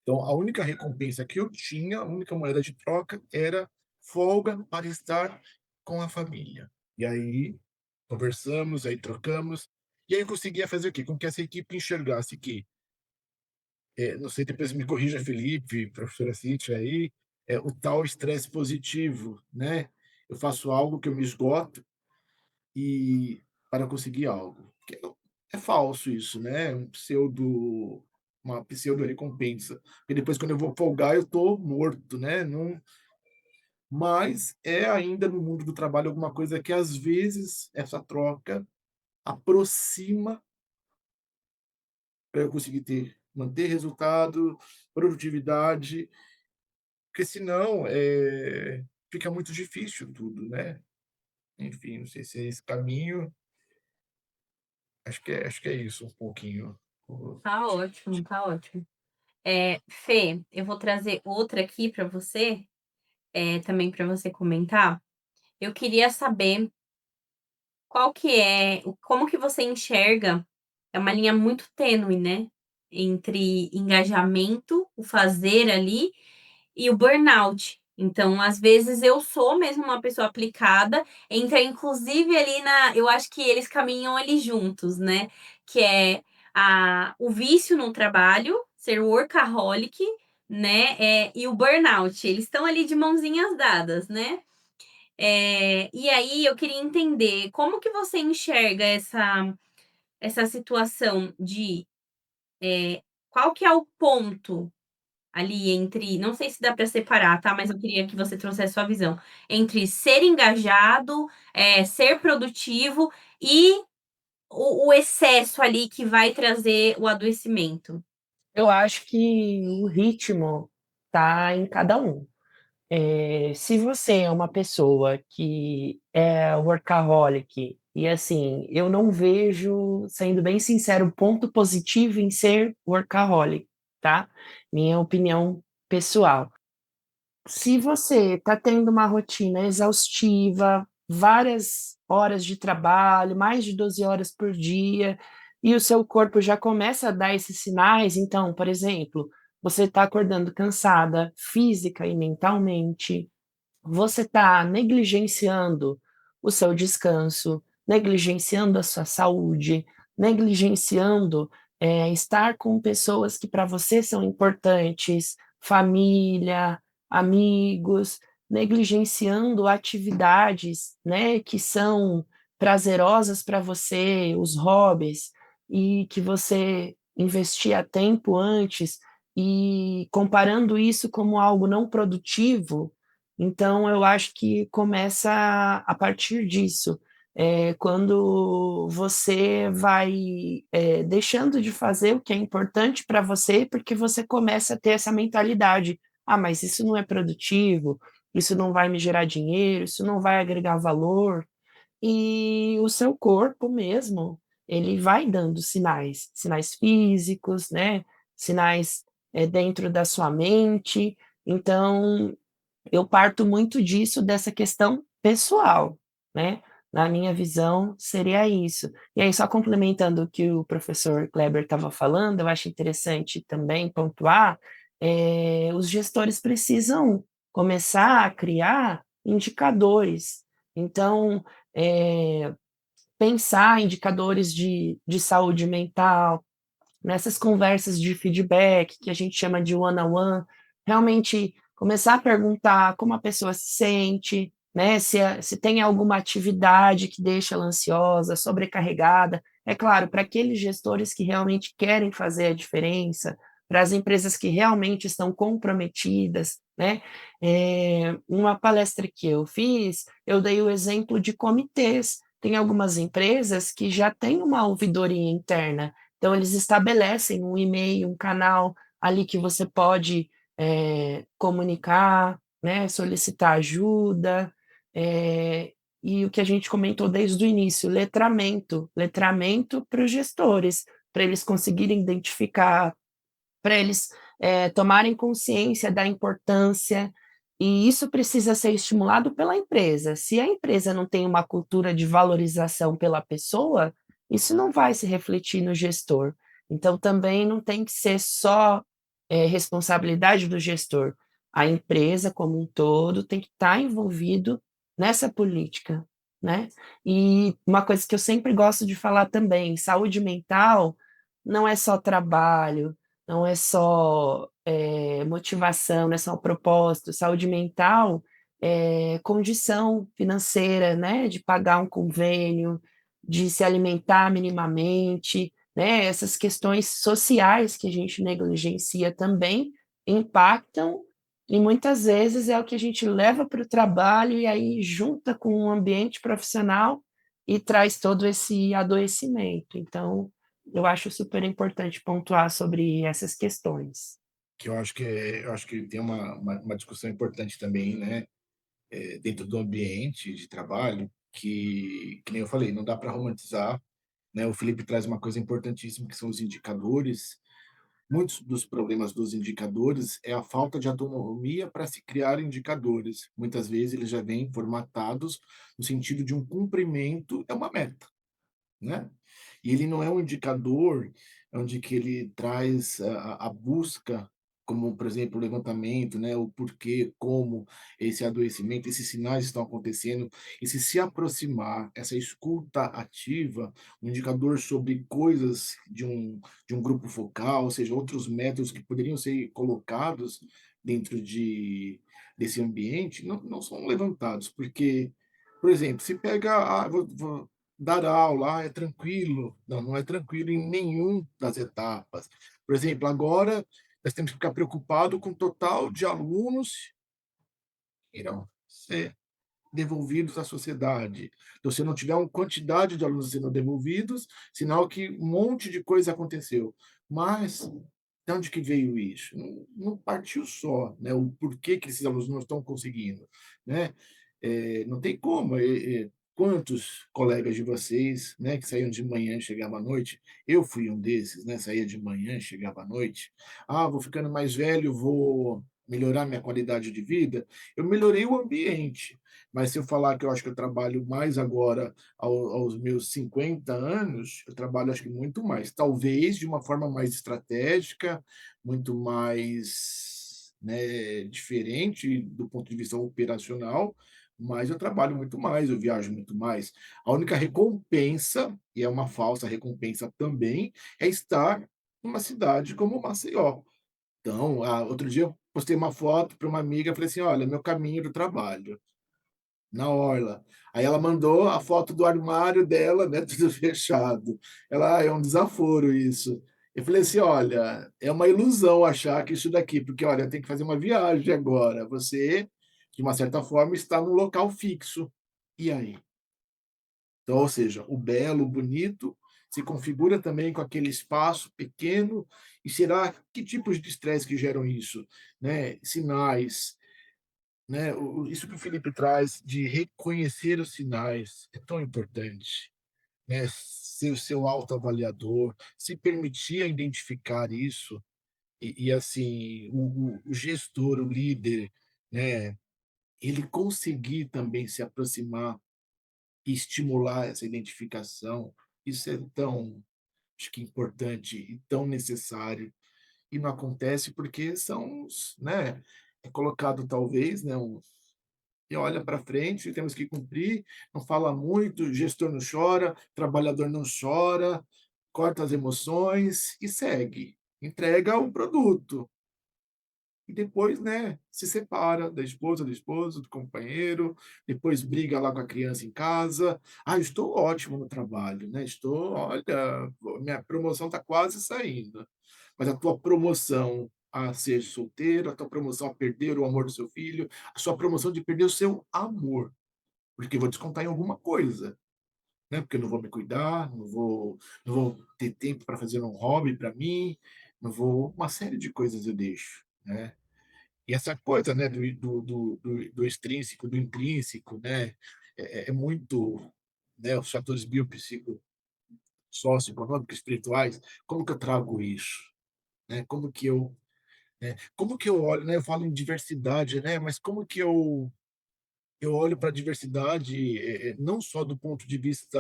Então, a única recompensa que eu tinha, a única moeda de troca era folga para estar com a família. E aí conversamos, aí trocamos, e aí eu conseguia fazer o quê? Com que essa equipe enxergasse que, não sei, depois me corrija, Felipe, professora Cíntia aí, o tal estresse positivo, né? Eu faço algo que eu me esgoto e para conseguir algo. É falso isso, né? Uma pseudo recompensa. Porque depois, quando eu vou folgar, eu estou morto, né? Não, mas é ainda no mundo do trabalho alguma coisa que às vezes essa troca aproxima para eu conseguir manter resultado, produtividade, porque senão fica muito difícil tudo, né? Enfim, não sei se é esse caminho. Acho que é isso um pouquinho. Tá ótimo, tá ótimo. Fê, eu vou trazer outra aqui para você, também para você comentar. Eu queria saber qual que é como que você enxerga, é uma linha muito tênue, né, entre engajamento, o fazer ali, e o burnout. Então, às vezes, eu sou mesmo uma pessoa aplicada, entra inclusive ali eu acho que eles caminham ali juntos, né, que é o vício no trabalho, ser workaholic, né, e o burnout, eles estão ali de mãozinhas dadas, né. E aí eu queria entender como que você enxerga essa situação de, qual que é o ponto ali entre, não sei se dá para separar, tá, mas eu queria que você trouxesse a sua visão, entre ser engajado, ser produtivo e o excesso ali que vai trazer o adoecimento. Eu acho que o ritmo tá em cada um. Se você é uma pessoa que é workaholic e, assim, eu não vejo, sendo bem sincero, ponto positivo em ser workaholic, tá? Minha opinião pessoal. Se você está tendo uma rotina exaustiva, várias horas de trabalho, mais de 12 horas por dia, e o seu corpo já começa a dar esses sinais, então, por exemplo, você está acordando cansada física e mentalmente, você está negligenciando o seu descanso, negligenciando a sua saúde, negligenciando, estar com pessoas que para você são importantes, família, amigos, negligenciando atividades, né, que são prazerosas para você, os hobbies, e que você investia tempo antes, e comparando isso como algo não produtivo, então, eu acho que começa a partir disso, quando você vai, deixando de fazer o que é importante para você, porque você começa a ter essa mentalidade: "Ah, mas isso não é produtivo, isso não vai me gerar dinheiro, isso não vai agregar valor", e o seu corpo mesmo, ele vai dando sinais, sinais físicos, né, sinais, dentro da sua mente. Então eu parto muito disso, dessa questão pessoal, né, na minha visão seria isso. E aí só complementando o que o professor Kleber estava falando, eu acho interessante também pontuar, os gestores precisam começar a criar indicadores. Então, eh, pensar indicadores de saúde mental, nessas conversas de feedback, que a gente chama de one on one, realmente começar a perguntar como a pessoa se sente, né, se tem alguma atividade que deixa ela ansiosa, sobrecarregada. É claro, para aqueles gestores que realmente querem fazer a diferença, para as empresas que realmente estão comprometidas, né. Uma palestra que eu fiz, eu dei o exemplo de comitês. Tem algumas empresas que já têm uma ouvidoria interna, então eles estabelecem um e-mail, um canal ali que você pode, comunicar, né, solicitar ajuda, e o que a gente comentou desde o início, letramento para os gestores, para eles conseguirem identificar, para eles, tomarem consciência da importância, e isso precisa ser estimulado pela empresa. Se a empresa não tem uma cultura de valorização pela pessoa, isso não vai se refletir no gestor. Então também não tem que ser só, responsabilidade do gestor. A empresa como um todo tem que estar envolvido nessa política, né. E uma coisa que eu sempre gosto de falar também, saúde mental não é só trabalho, não é só, motivação, não é só propósito, saúde mental é condição financeira, né, de pagar um convênio, de se alimentar minimamente, né, essas questões sociais que a gente negligencia também impactam e muitas vezes é o que a gente leva para o trabalho e aí junta com o ambiente profissional e traz todo esse adoecimento. Então, eu acho super importante pontuar sobre essas questões. Que eu acho que tem uma discussão importante também, né, dentro do ambiente de trabalho, que nem eu falei, não dá para romantizar, né, o Felipe traz uma coisa importantíssima que são os indicadores. Muitos dos problemas dos indicadores é a falta de autonomia para se criar indicadores. Muitas vezes eles já vêm formatados no sentido de um cumprimento, é uma meta, né? E ele não é um indicador onde que ele traz a busca, como, por exemplo, o levantamento, né, o porquê, como esse adoecimento, esses sinais estão acontecendo, e se aproximar, essa escuta ativa, um indicador sobre coisas de um grupo focal, ou seja, outros métodos que poderiam ser colocados dentro desse ambiente, não são levantados, porque, por exemplo, se pega, vou dar aula, é tranquilo. Não, não é tranquilo em nenhum das etapas. Por exemplo, agora nós temos que ficar preocupado com o total de alunos que irão ser devolvidos à sociedade. Então, se não tiver uma quantidade de alunos sendo devolvidos, sinal que um monte de coisa aconteceu. Mas de onde que veio isso? Não partiu só, né, o porquê que esses alunos não estão conseguindo, né. Não tem como, quantos colegas de vocês, né, que saíam de manhã e chegavam à noite, eu fui um desses, né, saía de manhã e chegava à noite. "Ah, vou ficando mais velho, vou melhorar minha qualidade de vida", eu melhorei o ambiente, mas se eu falar que eu acho que eu trabalho mais agora aos meus 50 anos, eu trabalho acho que muito mais, talvez de uma forma mais estratégica, muito mais, né, diferente do ponto de vista operacional, mas eu trabalho muito mais, eu viajo muito mais. A única recompensa, e é uma falsa recompensa também, é estar numa cidade como Maceió. Então, outro dia eu postei uma foto para uma amiga, falei assim: "Olha, meu caminho do trabalho". Na orla. Aí ela mandou a foto do armário dela, né, tudo fechado. Ela: "Ah, é um desaforo isso". Eu falei assim: "Olha, é uma ilusão achar que isso daqui porque olha, tem que fazer uma viagem agora, você, de uma certa forma, está num local fixo. E aí?". Então, ou seja, o belo, o bonito, se configura também com aquele espaço pequeno, e será que tipos de estresse que geram isso, né? Sinais, né, isso que o Felipe traz de reconhecer os sinais é tão importante, né, ser o seu autoavaliador, se permitir identificar isso e assim, o gestor, o líder, né, ele conseguir também se aproximar e estimular essa identificação, isso é tão, acho que importante e tão necessário, e não acontece porque são os, né, é colocado talvez, né, e olha para frente, temos que cumprir, não fala muito, gestor não chora, trabalhador não chora, corta as emoções e segue, entrega o produto. e depois, né, se separa da esposa, do esposo, do companheiro, depois briga lá com a criança em casa. "Ah, eu estou ótimo no trabalho, né, estou olha, minha promoção está quase saindo". Mas a tua promoção a ser solteiro, a tua promoção a perder o amor do seu filho, a sua promoção de perder o seu amor, porque eu vou descontar em alguma coisa, né, porque eu não vou me cuidar, não vou ter tempo para fazer um hobby para mim, não vou uma série de coisas eu deixo, né. E essa coisa, né, do extrínseco, do intrínseco, né, é muito, né, os fatores biopsico socioeconômicos, espirituais, como que eu trago isso, né, como que eu olho, né, eu falo em diversidade, né, mas como que eu olho para a diversidade, não só do ponto de vista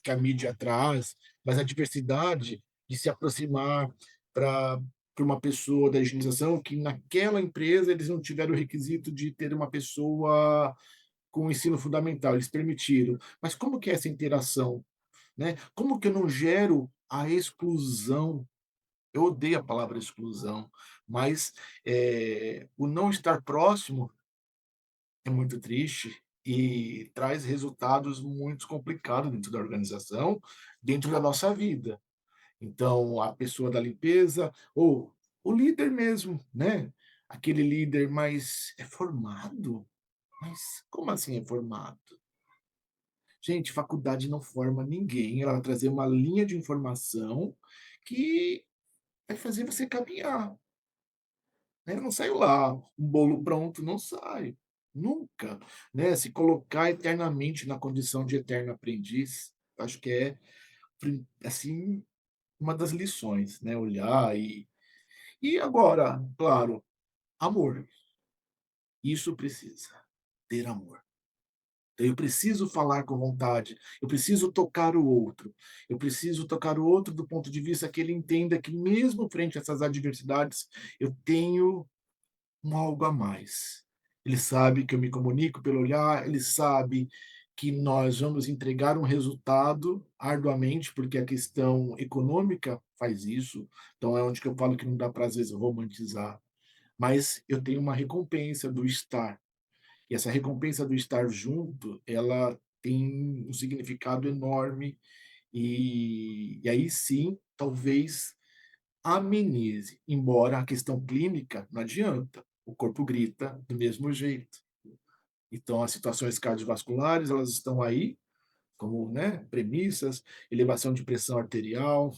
que a mídia traz, mas a diversidade de se aproximar para uma pessoa da higienização que naquela empresa eles não tiveram o requisito de ter uma pessoa com ensino fundamental, eles permitiram. Mas como que é essa interação, né? Como que eu não gero a exclusão? Eu odeio a palavra exclusão, mas, o não estar próximo é muito triste e traz resultados muito complicados dentro da organização, dentro da nossa vida. Então, a pessoa da limpeza ou o líder mesmo, né, aquele líder, mas é formado? Mas como assim é formado? Gente, faculdade não forma ninguém, ela vai trazer uma linha de informação que vai fazer você caminhar. Né, não saiu lá um bolo pronto, não sai, nunca, né, se colocar eternamente na condição de eterno aprendiz, acho que é assim, uma das lições, né, olhar e agora, claro, amor, isso precisa, ter amor. Então eu preciso falar com vontade, eu preciso tocar o outro, eu preciso tocar o outro do ponto de vista que ele entenda que mesmo frente a essas adversidades, eu tenho um algo a mais. Ele sabe que eu me comunico pelo olhar, ele sabe que nós vamos entregar um resultado arduamente, porque a questão econômica faz isso, então é onde que eu falo que não dá para, às vezes, romantizar, mas eu tenho uma recompensa do estar, e essa recompensa do estar junto, ela tem um significado enorme, e aí sim, talvez amenize, embora a questão clínica não adianta, o corpo grita do mesmo jeito. Então as situações cardiovasculares, elas estão aí como, né, premissas, elevação de pressão arterial,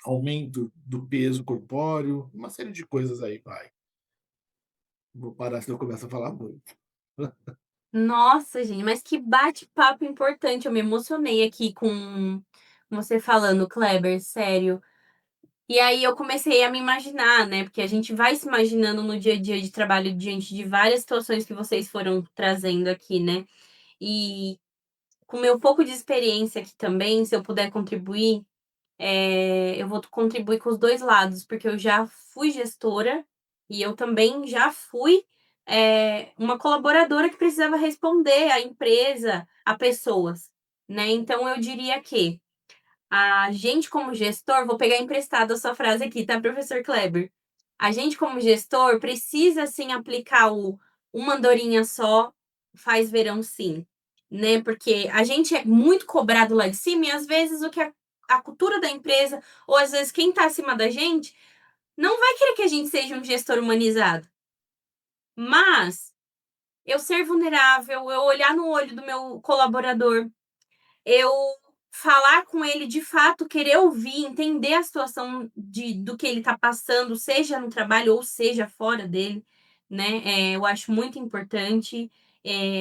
aumento do peso corpóreo, uma série de coisas aí vai. Vou parar senão eu começo a falar muito. Nossa, gente, mas que bate-papo importante. Eu me emocionei aqui com você falando, Kleber, sério. E aí eu comecei a me imaginar, né? Porque a gente vai se imaginando no dia a dia de trabalho diante de várias situações que vocês foram trazendo aqui, né? E com o meu pouco de experiência aqui também, se eu puder contribuir, eu vou contribuir com os 2 lados, porque eu já fui gestora e eu também já fui, uma colaboradora que precisava responder à empresa, a pessoas, né. Então eu diria que a gente como gestor vou pegar emprestado a sua frase aqui, tá, professor Kleber? A gente como gestor precisa sim aplicar o "uma andorinha só faz verão sim", né, porque a gente é muito cobrado lá de cima e às vezes o que a cultura da empresa ou às vezes quem tá acima da gente, não vai querer que a gente seja um gestor humanizado. Mas eu ser vulnerável, eu olhar no olho do meu colaborador, eu falar com ele de fato, querer ouvir, entender a situação do que ele está passando, seja no trabalho ou seja fora dele, né, eu acho muito importante.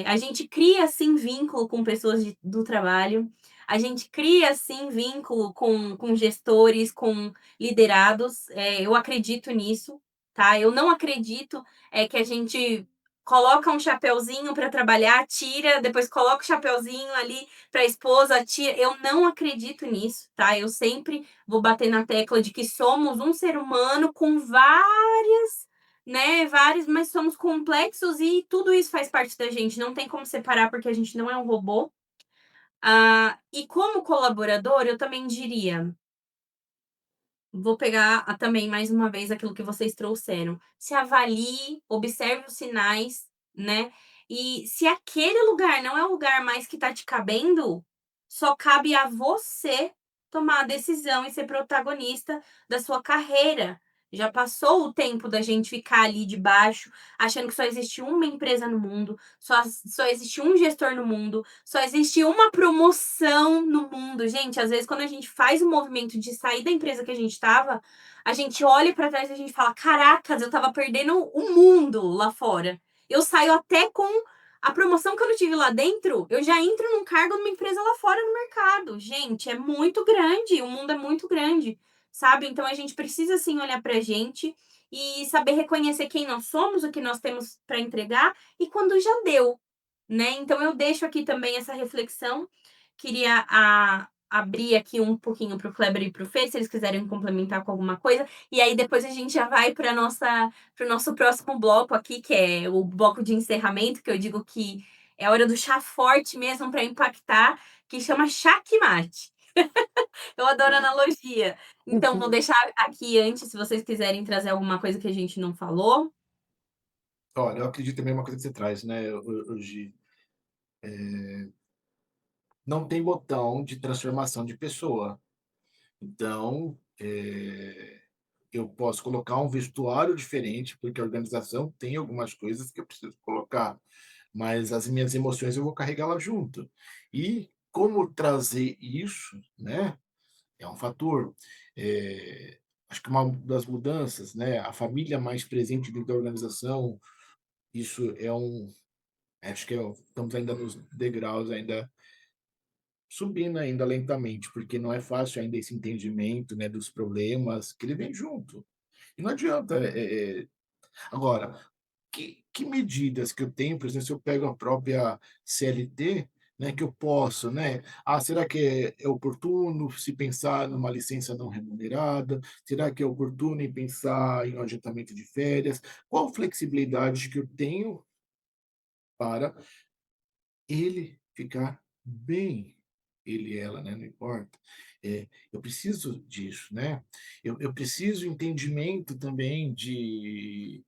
A gente cria sim vínculo com pessoas do trabalho, a gente cria sim vínculo com gestores, com liderados, eu acredito nisso, tá. Eu não acredito, que a gente coloca um chapeuzinho para trabalhar, tira, depois coloca o chapeuzinho ali para a esposa, tia, eu não acredito nisso, tá? Eu sempre vou bater na tecla de que somos um ser humano com várias, né, vários, mas somos complexos e tudo isso faz parte da gente, não tem como separar porque a gente não é um robô. E como colaborador, eu também diria, Vou pegar também mais uma vez aquilo que vocês trouxeram. Se avalie, observe os sinais, né, e se aquele lugar não é o lugar mais que tá te cabendo, só cabe a você tomar a decisão e ser protagonista da sua carreira. Já passou o tempo da gente ficar ali debaixo, achando que só existe uma empresa no mundo, só existe um gestor no mundo, só existe uma promoção no mundo. Gente, às vezes, quando a gente faz o movimento de sair da empresa que a gente estava, a gente olha para trás e a gente fala: "Caracas, eu estava perdendo o mundo lá fora". Eu saio até com a promoção que eu não tive lá dentro, eu já entro num cargo numa empresa lá fora no mercado. Gente, é muito grande, o mundo é muito grande, sabe? Então a gente precisa sim olhar pra gente e saber reconhecer quem nós somos, o que nós temos para entregar e quando já deu, né? Então eu deixo aqui também essa reflexão. Queria abrir aqui um pouquinho para o Kleber e para o Fê, se eles quiserem complementar com alguma coisa, e aí depois a gente já vai para o nosso próximo bloco aqui, que é o bloco de encerramento, que eu digo que é a hora do chá forte mesmo para impactar, que chama Xaque Mate. Eu adoro analogia. Então, vou Uhum. deixar aqui antes, se vocês quiserem trazer alguma coisa que a gente não falou. Olha, eu acredito também uma coisa que você traz, né, hoje, não tem botão de transformação de pessoa. Então, eu posso colocar um vestuário diferente, porque a organização tem algumas coisas que eu preciso colocar, mas as minhas emoções eu vou carregá-las junto. E como trazer isso, né, é um fator. Acho que uma das mudanças, né, a família mais presente dentro da organização, isso é acho que estamos ainda nos degraus, ainda subindo ainda lentamente, porque não é fácil ainda esse entendimento, né, dos problemas que ele vem junto. E não adianta, agora, que medidas que eu tenho, por exemplo, se eu pego a própria CLT, né, que eu posso, né, será que é oportuno se pensar numa licença não remunerada? Será que é oportuno em pensar em um adiantamento de férias? Qual flexibilidade que eu tenho para ele ficar bem, ele, ela, né, não importa. Eu preciso disso, né. Eu preciso entendimento também de,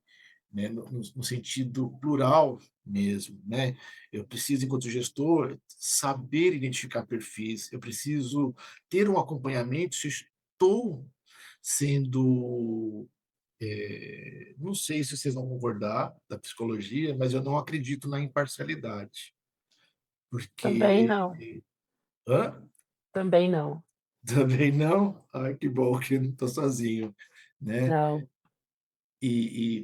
né, no sentido plural mesmo, né. Eu preciso, enquanto gestor, saber identificar perfis, eu preciso ter um acompanhamento se estou sendo, não sei se vocês vão concordar, da psicologia, mas eu não acredito na imparcialidade. Também Porque não, hã? também não. Também não? Ai, que bom que eu não estou sozinho, né. Não,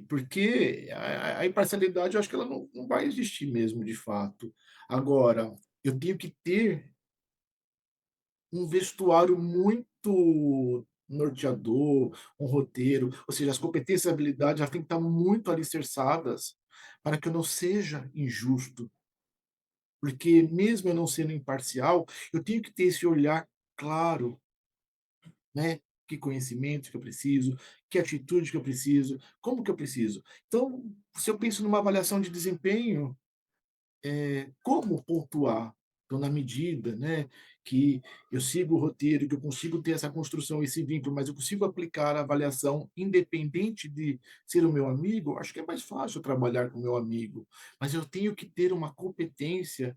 Porque a imparcialidade eu acho que ela não vai existir mesmo de fato. Agora, eu tenho que ter um vestuário muito norteador, um roteiro, ou seja, as competências e habilidades elas têm que estar muito alicerçadas para que eu não seja injusto, porque mesmo eu não sendo imparcial, eu tenho que ter esse olhar claro, né, que conhecimento que eu preciso, que atitude que eu preciso, como que eu preciso. Então, se eu penso numa avaliação de desempenho, como pontuar? Então, na medida, né, que eu sigo o roteiro, que eu consigo ter essa construção, esse vínculo, mas eu consigo aplicar a avaliação independente de ser o meu amigo, acho que é mais fácil trabalhar com o meu amigo. Mas eu tenho que ter uma competência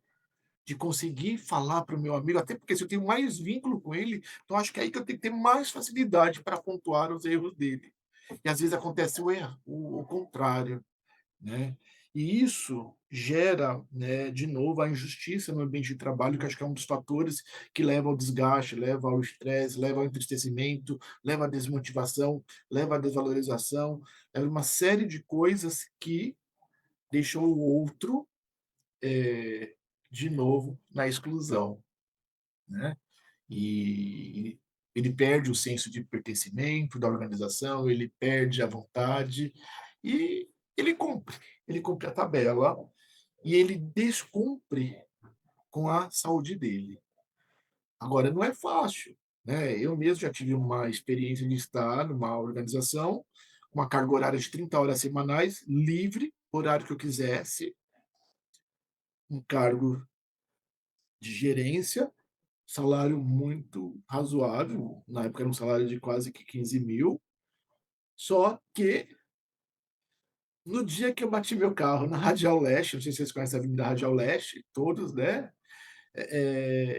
de conseguir falar para o meu amigo, até porque se eu tenho mais vínculo com ele, então acho que é aí que eu tenho que ter mais facilidade para pontuar os erros dele. E às vezes acontece o erro, o contrário, né. E isso gera, né, de novo, a injustiça no ambiente de trabalho, que acho que é um dos fatores que leva ao desgaste, leva ao estresse, leva ao entristecimento, leva à desmotivação, leva à desvalorização, leva uma série de coisas que deixam o outro, eh, de novo, na exclusão, né. E ele perde o senso de pertencimento da organização, ele perde a vontade e ele cumpre a tabela e ele descumpre com a saúde dele. Agora não é fácil, né, eu mesmo já tive uma experiência de estar numa organização, uma carga horária de 30 horas semanais, livre, horário que eu quisesse, um cargo de gerência, salário muito razoável, na época era um salário de quase que 15.000, só que no dia que eu bati meu carro na Radial Leste, não sei se vocês conhecem a Avenida Radial Leste, todos, né,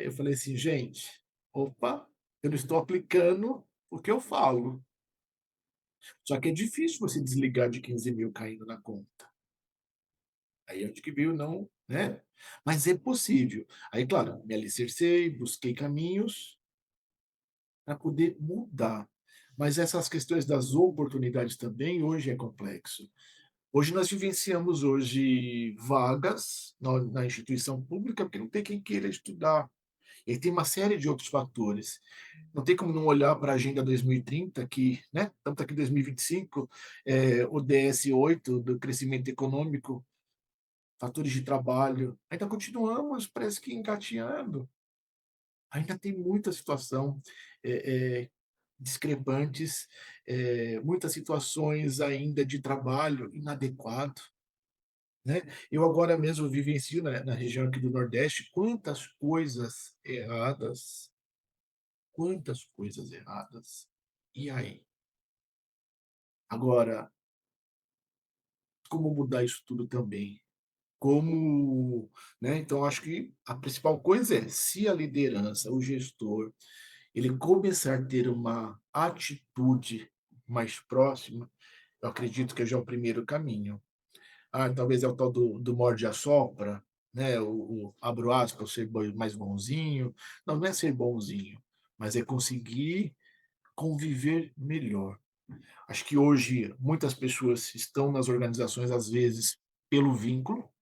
eu falei assim: "Gente, opa, eu não estou aplicando o que eu falo". Só que é difícil você desligar de 15.000 caindo na conta. Aí onde que veio não, né, mas é possível. Aí, claro, me alicercei, busquei caminhos para poder mudar. Mas essas questões das oportunidades também hoje é complexo. Hoje nós vivenciamos hoje vagas na instituição pública, porque não tem quem queira estudar. E tem uma série de outros fatores. Não tem como não olhar para a Agenda 2030 que, né, estamos aqui em 2025, o DS8 do crescimento econômico, fatores de trabalho, ainda continuamos, parece que engateando. Ainda tem muita situação, discrepantes, muitas situações ainda de trabalho inadequado, né. Eu agora mesmo vivencio na região aqui do Nordeste, quantas coisas erradas. E aí? Agora, como mudar isso tudo também? Como, né, então acho que a principal coisa é, se a liderança, o gestor, ele começar a ter uma atitude mais próxima, eu acredito que já é o primeiro caminho. Ah, talvez é o tal do morde e assopra, né, o abro aspas, ser mais bonzinho. Não, não é ser bonzinho, mas é conseguir conviver melhor. Acho que hoje muitas pessoas estão nas organizações, às vezes, pelo vínculo,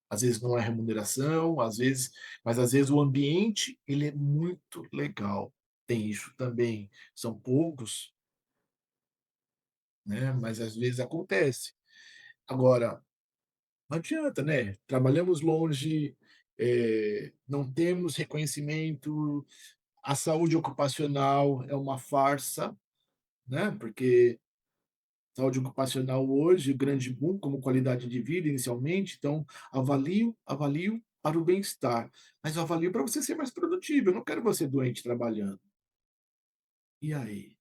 às vezes não é remuneração, às vezes, mas às vezes o ambiente ele é muito legal. Tem isso também. São poucos, né, mas às vezes acontece. Agora, não adianta, né, trabalhamos longe, não temos reconhecimento, a saúde ocupacional é uma farsa, né, porque saúde ocupacional hoje, o grande boom como qualidade de vida inicialmente, então avalio para o bem-estar, mas eu avalio para você ser mais produtivo, eu não quero você doente trabalhando. E aí?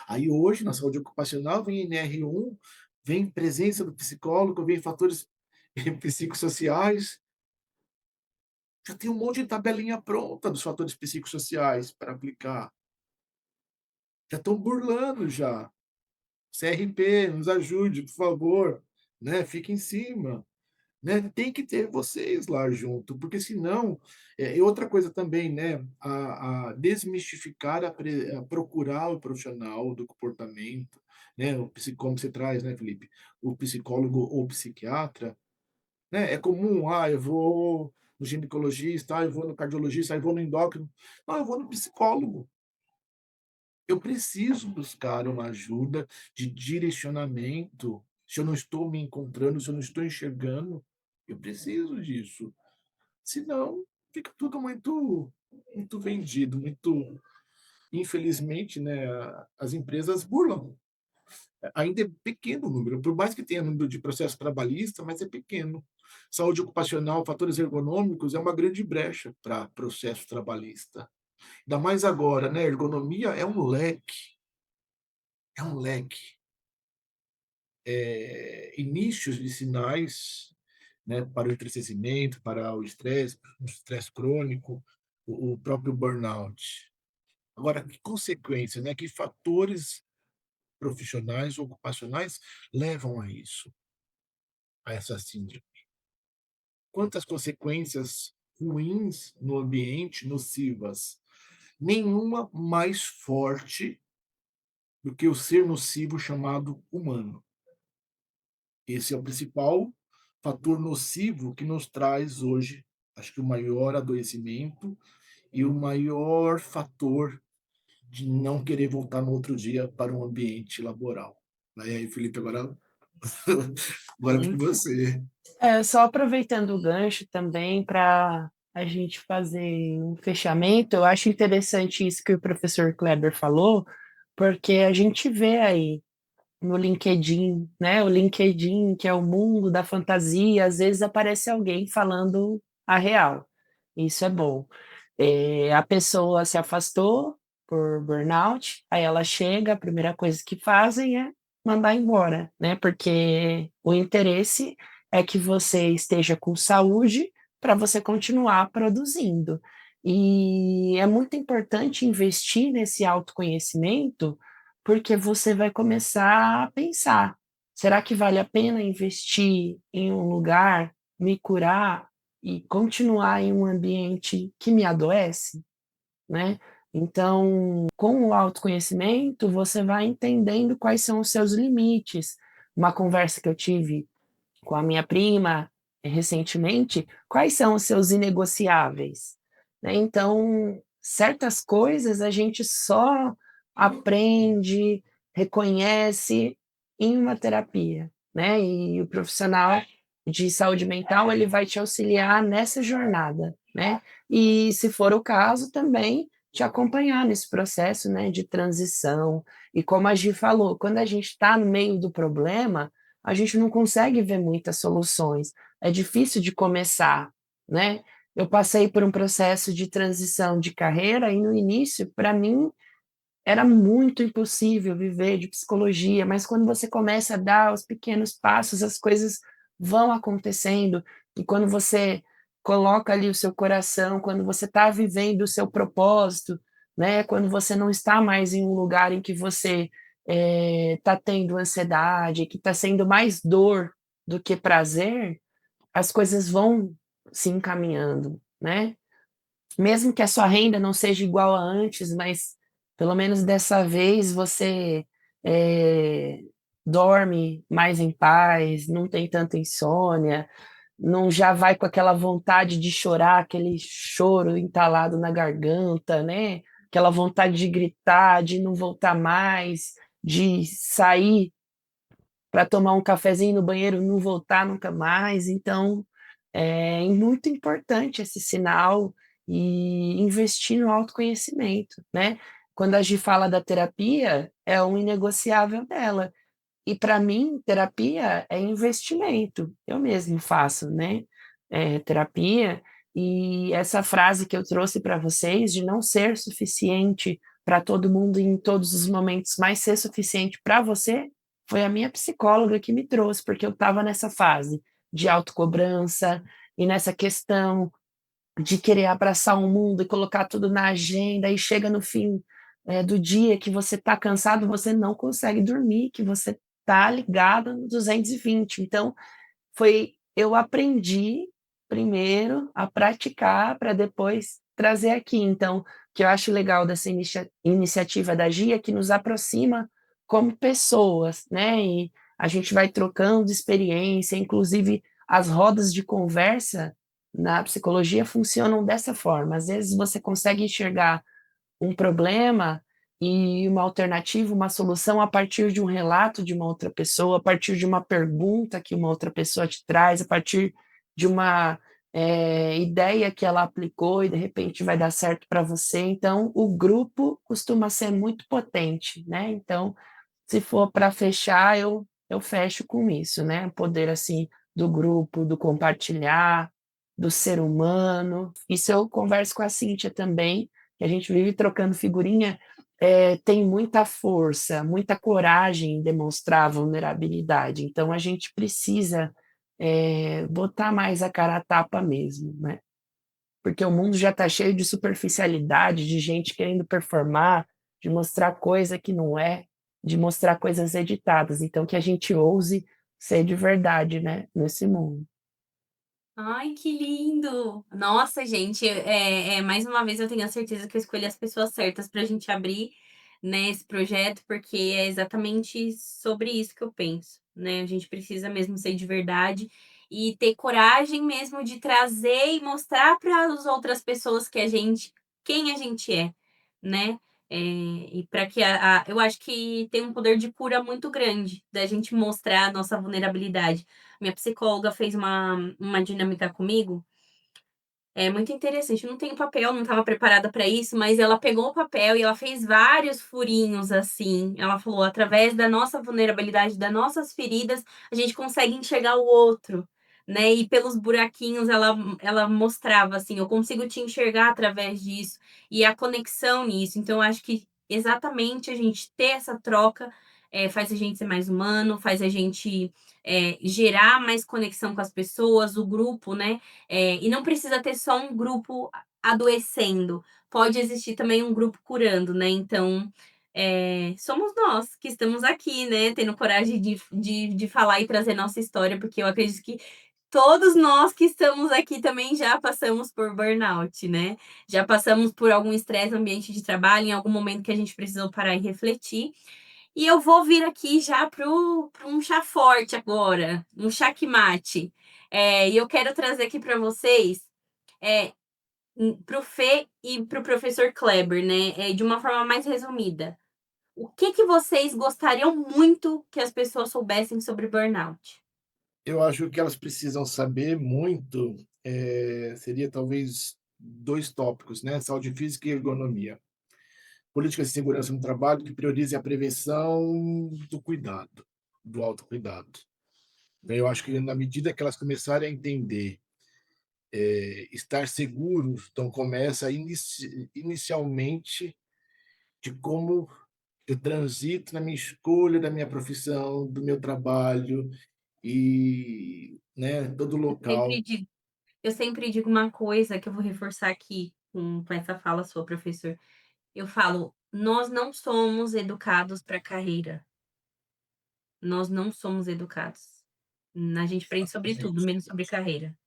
Aí hoje na saúde ocupacional vem NR1, vem presença do psicólogo, vem fatores psicossociais, já tem um monte de tabelinha pronta dos fatores psicossociais para aplicar, já estão burlando já. CRP, nos ajude, por favor, né, fique em cima. Né, tem que ter vocês lá junto, porque senão e outra coisa também, né, a desmistificar, a procurar o profissional do comportamento, né, o como você traz, né, Felipe, o psicólogo ou psiquiatra, né, é comum: "Ah, eu vou no ginecologista, ah, eu vou no cardiologista, ah, eu vou no endócrino". Não, eu vou no psicólogo. Eu preciso buscar uma ajuda de direcionamento. Se eu não estou me encontrando, se eu não estou enxergando, eu preciso disso. Senão, fica tudo muito vendido, muito infelizmente, né, as empresas burlam. Ainda é pequeno o número, por mais que tenha número de processo trabalhista, mas é pequeno. Saúde ocupacional, fatores ergonômicos é uma grande brecha para processo trabalhista. Ainda mais agora, né, ergonomia é um leque. Inícios de sinais, né, para o entristecimento, para o estresse crônico, o próprio burnout. Agora, que consequência, né, que fatores profissionais ou ocupacionais levam a isso, a essa síndrome? Quantas consequências ruins no ambiente, nocivas? Nenhuma mais forte do que o ser nocivo chamado humano. Esse é o principal fator nocivo que nos traz hoje, acho que o maior adoecimento e o maior fator de não querer voltar no outro dia para um ambiente laboral. E aí, Felipe, agora agora é com Sim. você. Só aproveitando o gancho também para a gente fazer um fechamento, eu acho interessante isso que o professor Kleber falou, porque a gente vê aí no LinkedIn, né, o LinkedIn, que é o mundo da fantasia, às vezes aparece alguém falando a real. Isso é bom. A pessoa se afastou por burnout, aí ela chega, a primeira coisa que fazem é mandar embora, né, porque o interesse é que você esteja com saúde para você continuar produzindo. E é muito importante investir nesse autoconhecimento, porque você vai começar a pensar: "Será que vale a pena investir em um lugar, me curar e continuar em um ambiente que me adoece?", né. Então, com o autoconhecimento, você vai entendendo quais são os seus limites. Uma conversa que eu tive com a minha prima, recentemente, quais são os seus inegociáveis, né. Então, certas coisas a gente só aprende, reconhece em uma terapia, né, e o profissional de saúde mental, ele vai te auxiliar nessa jornada, né. E, se for o caso, também te acompanhar nesse processo, né, de transição. E como a Gi falou, quando a gente está no meio do problema, a gente não consegue ver muitas soluções, é difícil de começar, né. Eu passei por um processo de transição de carreira e no início, para mim, era muito impossível viver de psicologia, mas quando você começa a dar os pequenos passos, as coisas vão acontecendo, e quando você coloca ali o seu coração, quando você está vivendo o seu propósito, né, quando você não está mais em um lugar em que você, está tendo ansiedade, que está sendo mais dor do que prazer, as coisas vão se encaminhando, né. Mesmo que a sua renda não seja igual a antes, mas pelo menos dessa vez você, eh, dorme mais em paz, não tem tanta insônia, não já vai com aquela vontade de chorar, aquele choro entalado na garganta, né, aquela vontade de gritar, de não voltar mais, de sair para tomar um cafezinho no banheiro, não voltar nunca mais. Então, é muito importante esse sinal e investir no autoconhecimento, né. Quando a Gi fala da terapia, é um inegociável dela. E para mim, terapia é investimento. Eu mesmo faço, né, terapia, e essa frase que eu trouxe para vocês de não ser suficiente para todo mundo em todos os momentos, mas ser suficiente para você, foi a minha psicóloga que me trouxe, porque eu estava nessa fase de autocobrança e nessa questão de querer abraçar o mundo e colocar tudo na agenda, e chega no fim, do dia que você está cansado, você não consegue dormir, que você está ligado no 220. Então, eu aprendi primeiro a praticar para depois trazer aqui. Então, o que eu acho legal dessa iniciativa da Gia é que nos aproxima como pessoas, né, e a gente vai trocando experiência, inclusive as rodas de conversa na psicologia funcionam dessa forma. Às vezes você consegue enxergar um problema e uma alternativa, uma solução a partir de um relato de uma outra pessoa, a partir de uma pergunta que uma outra pessoa te traz, a partir de uma, ideia que ela aplicou e de repente vai dar certo para você. Então, o grupo costuma ser muito potente, né. Então, se for para fechar, eu fecho com isso, né, o poder, assim, do grupo, do compartilhar, do ser humano. Isso eu converso com a Cíntia também, que a gente vive trocando figurinha, tem muita força, muita coragem em demonstrar vulnerabilidade, então a gente precisa, botar mais a cara a tapa mesmo, né. Porque o mundo já está cheio de superficialidade, de gente querendo performar, de mostrar coisa que não é, de mostrar coisas editadas, então que a gente ouse ser de verdade, né, nesse mundo. Ai, que lindo! Nossa, gente, mais uma vez eu tenho a certeza que eu escolhi as pessoas certas para a gente abrir, né, esse projeto, porque é exatamente sobre isso que eu penso, né, a gente precisa mesmo ser de verdade e ter coragem mesmo de trazer e mostrar para as outras pessoas que quem a gente é, né, e para que eu acho que tem um poder de cura muito grande, da gente mostrar a nossa vulnerabilidade. Minha psicóloga fez uma dinâmica comigo, é muito interessante. Não tenho papel, não estava preparada para isso, mas ela pegou o papel e ela fez vários furinhos, assim. Ela falou: "Através da nossa vulnerabilidade, das nossas feridas, a gente consegue enxergar o outro", né, e pelos buraquinhos ela mostrava, assim: "Eu consigo te enxergar através disso", e a conexão nisso. Então eu acho que exatamente a gente ter essa troca, faz a gente ser mais humano, faz a gente, gerar mais conexão com as pessoas, o grupo, né, e não precisa ter só um grupo adoecendo, pode existir também um grupo curando, né, então, somos nós que estamos aqui, né, tendo coragem de falar e trazer nossa história, porque eu acredito que todos nós que estamos aqui também já passamos por burnout, né, já passamos por algum estresse no ambiente de trabalho, em algum momento que a gente precisou parar e refletir. E eu vou vir aqui já para um chá forte agora, um xaque-mate. E eu quero trazer aqui para vocês, eh, para o Fê e para o professor Kleber, né, de uma forma mais resumida. O que que vocês gostariam muito que as pessoas soubessem sobre burnout? Eu acho que elas precisam saber muito, seria talvez 2 tópicos, né, saúde física e ergonomia. Políticas de segurança no trabalho que priorize a prevenção do cuidado, do autocuidado. Então eu acho que na medida que elas começarem a entender, estar seguros, então começa inicialmente de como eu transito na minha escolha da minha profissão, do meu trabalho e, né, todo Sempre local. digo eu sempre digo uma coisa que eu vou reforçar aqui com essa fala sua, professor. Eu falo: "Nós não somos educados para carreira, nós não somos educados". A gente aprende sobre tudo, Exatamente, menos sobre carreira.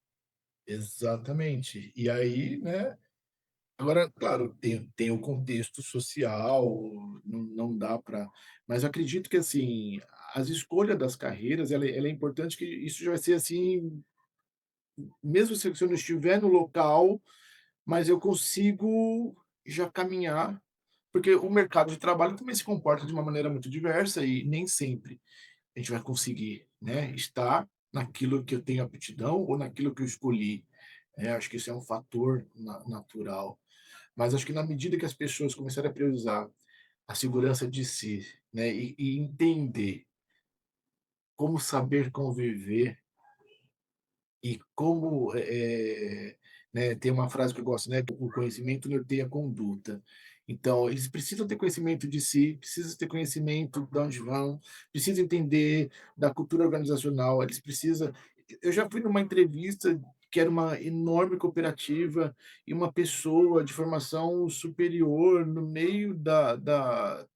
exatamente. E aí, né, agora, claro, tem o contexto social, não dá para, mas eu acredito que, assim, as escolhas das carreiras, ela é importante, que isso já vai ser assim, mesmo se eu não estiver no local, mas eu consigo já caminhar, porque o mercado de trabalho também se comporta de uma maneira muito diversa e nem sempre a gente vai conseguir, né, estar naquilo que eu tenho aptidão ou naquilo que eu escolhi. Acho que isso é um fator natural. Mas acho que na medida que as pessoas começarem a priorizar a segurança de si, né, e entender como saber conviver e como, né, tem uma frase que eu gosto, né, "o conhecimento norteia a conduta". Então, eles precisam ter conhecimento de si, precisam ter conhecimento de onde vão, precisam entender da cultura organizacional, eles precisam. Eu já fui numa entrevista que era uma enorme cooperativa e uma pessoa de formação superior no meio da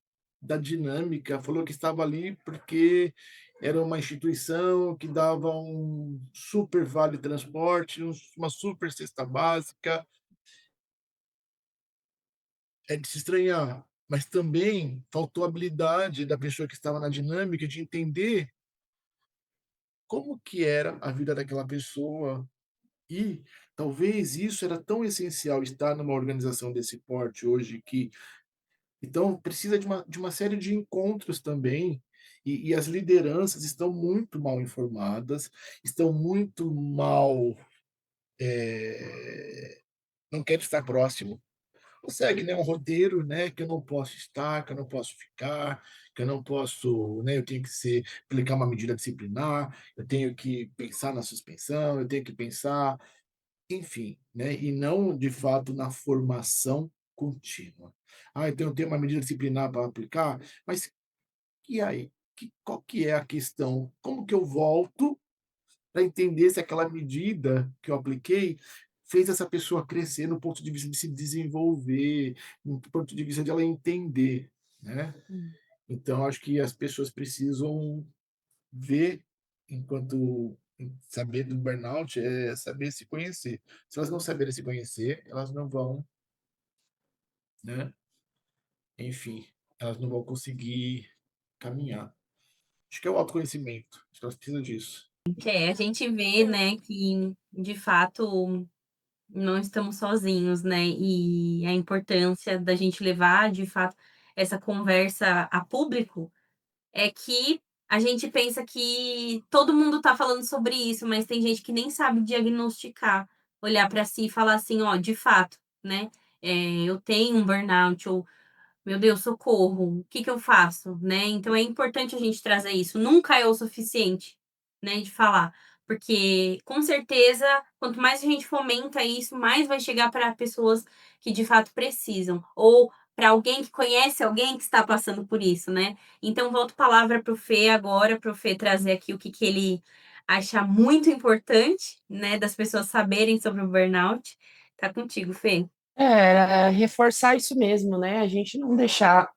dinâmica, falou que estava ali porque era uma instituição que dava um super vale transporte, uma super cesta básica. É de se estranhar, mas também faltou habilidade da pessoa que estava na dinâmica de entender como que era a vida daquela pessoa, e talvez isso era tão essencial estar numa organização desse porte hoje, que então precisa de uma série de encontros também, e as lideranças estão muito mal informadas, estão muito mal, não querem estar próximo. Consegue, né, um roteiro, né, que eu não posso estar, que eu não posso ficar, que eu não posso, né, eu tenho que aplicar uma medida disciplinar, eu tenho que pensar na suspensão, eu tenho que pensar, enfim, né, e não de fato na formação contínua. Ah, então eu tenho uma medida disciplinar para aplicar, mas e aí? Qual que é a questão? Como que eu volto para entender se aquela medida que eu apliquei fez essa pessoa crescer no ponto de vista de se desenvolver, no ponto de vista de ela entender, né. Hum. Então acho que as pessoas precisam ver, enquanto saber do burnout é saber se conhecer. Se elas não saberem se conhecer, elas não vão, né, enfim, elas não vão conseguir caminhar. Acho que é o autoconhecimento, acho que elas precisam disso. A gente vê, né, que de fato não estamos sozinhos, né, e a importância da gente levar, de fato, essa conversa a público, é que a gente pensa que todo mundo tá falando sobre isso, mas tem gente que nem sabe diagnosticar, olhar para si e falar assim: "Ó, de fato, né, eu tenho um burnout", ou "Meu Deus, socorro, o que que eu faço?", né. Então é importante a gente trazer isso, nunca é o suficiente, né, de falar. Porque, com certeza, quanto mais a gente fomenta isso, mais vai chegar para pessoas que de fato precisam, ou para alguém que conhece alguém que está passando por isso, né. Então volto a palavra para o Fê agora, para o Fê trazer aqui o que que ele acha muito importante, né, das pessoas saberem sobre o burnout. Tá contigo, Fê. Reforçar isso mesmo, né, a gente não deixar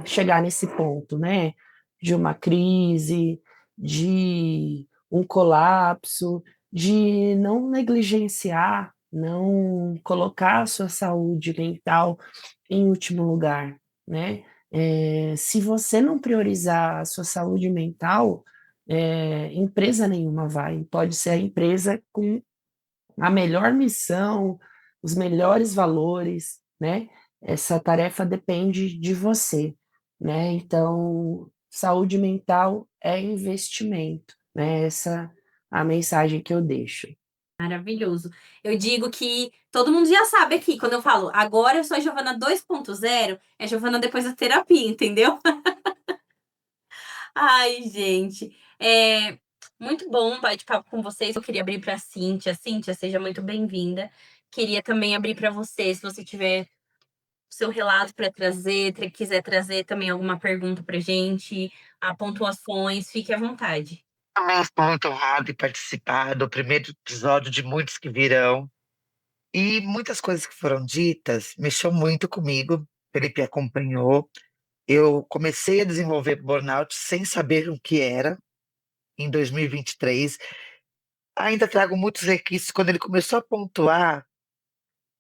chegar nesse ponto, né, de uma crise, de um colapso, de não negligenciar, não colocar a sua saúde mental em último lugar, né. Se você não priorizar a sua saúde mental, empresa nenhuma vai, pode ser a empresa com a melhor missão, os melhores valores, né? Essa tarefa depende de você, né? Então, saúde mental é investimento, né? Essa é a mensagem que eu deixo. Maravilhoso. Eu digo que todo mundo já sabe aqui, quando eu falo: "Agora eu sou a Giovana 2.0", é a Giovana depois da terapia, entendeu? Ai, gente, muito bom o bate-papo com vocês. Eu queria abrir para a Cíntia. Cíntia, seja muito bem-vinda. Queria também abrir para você, se você tiver seu relato para trazer, quiser trazer também alguma pergunta pra gente, pontuações, fique à vontade. Também estou muito honrado em participar do primeiro episódio de muitos que virão. E muitas coisas que foram ditas mexeu muito comigo. Felipe acompanhou. Eu comecei a desenvolver burnout sem saber o que era, em 2023. Ainda trago muitos requisitos. Quando ele começou a pontuar,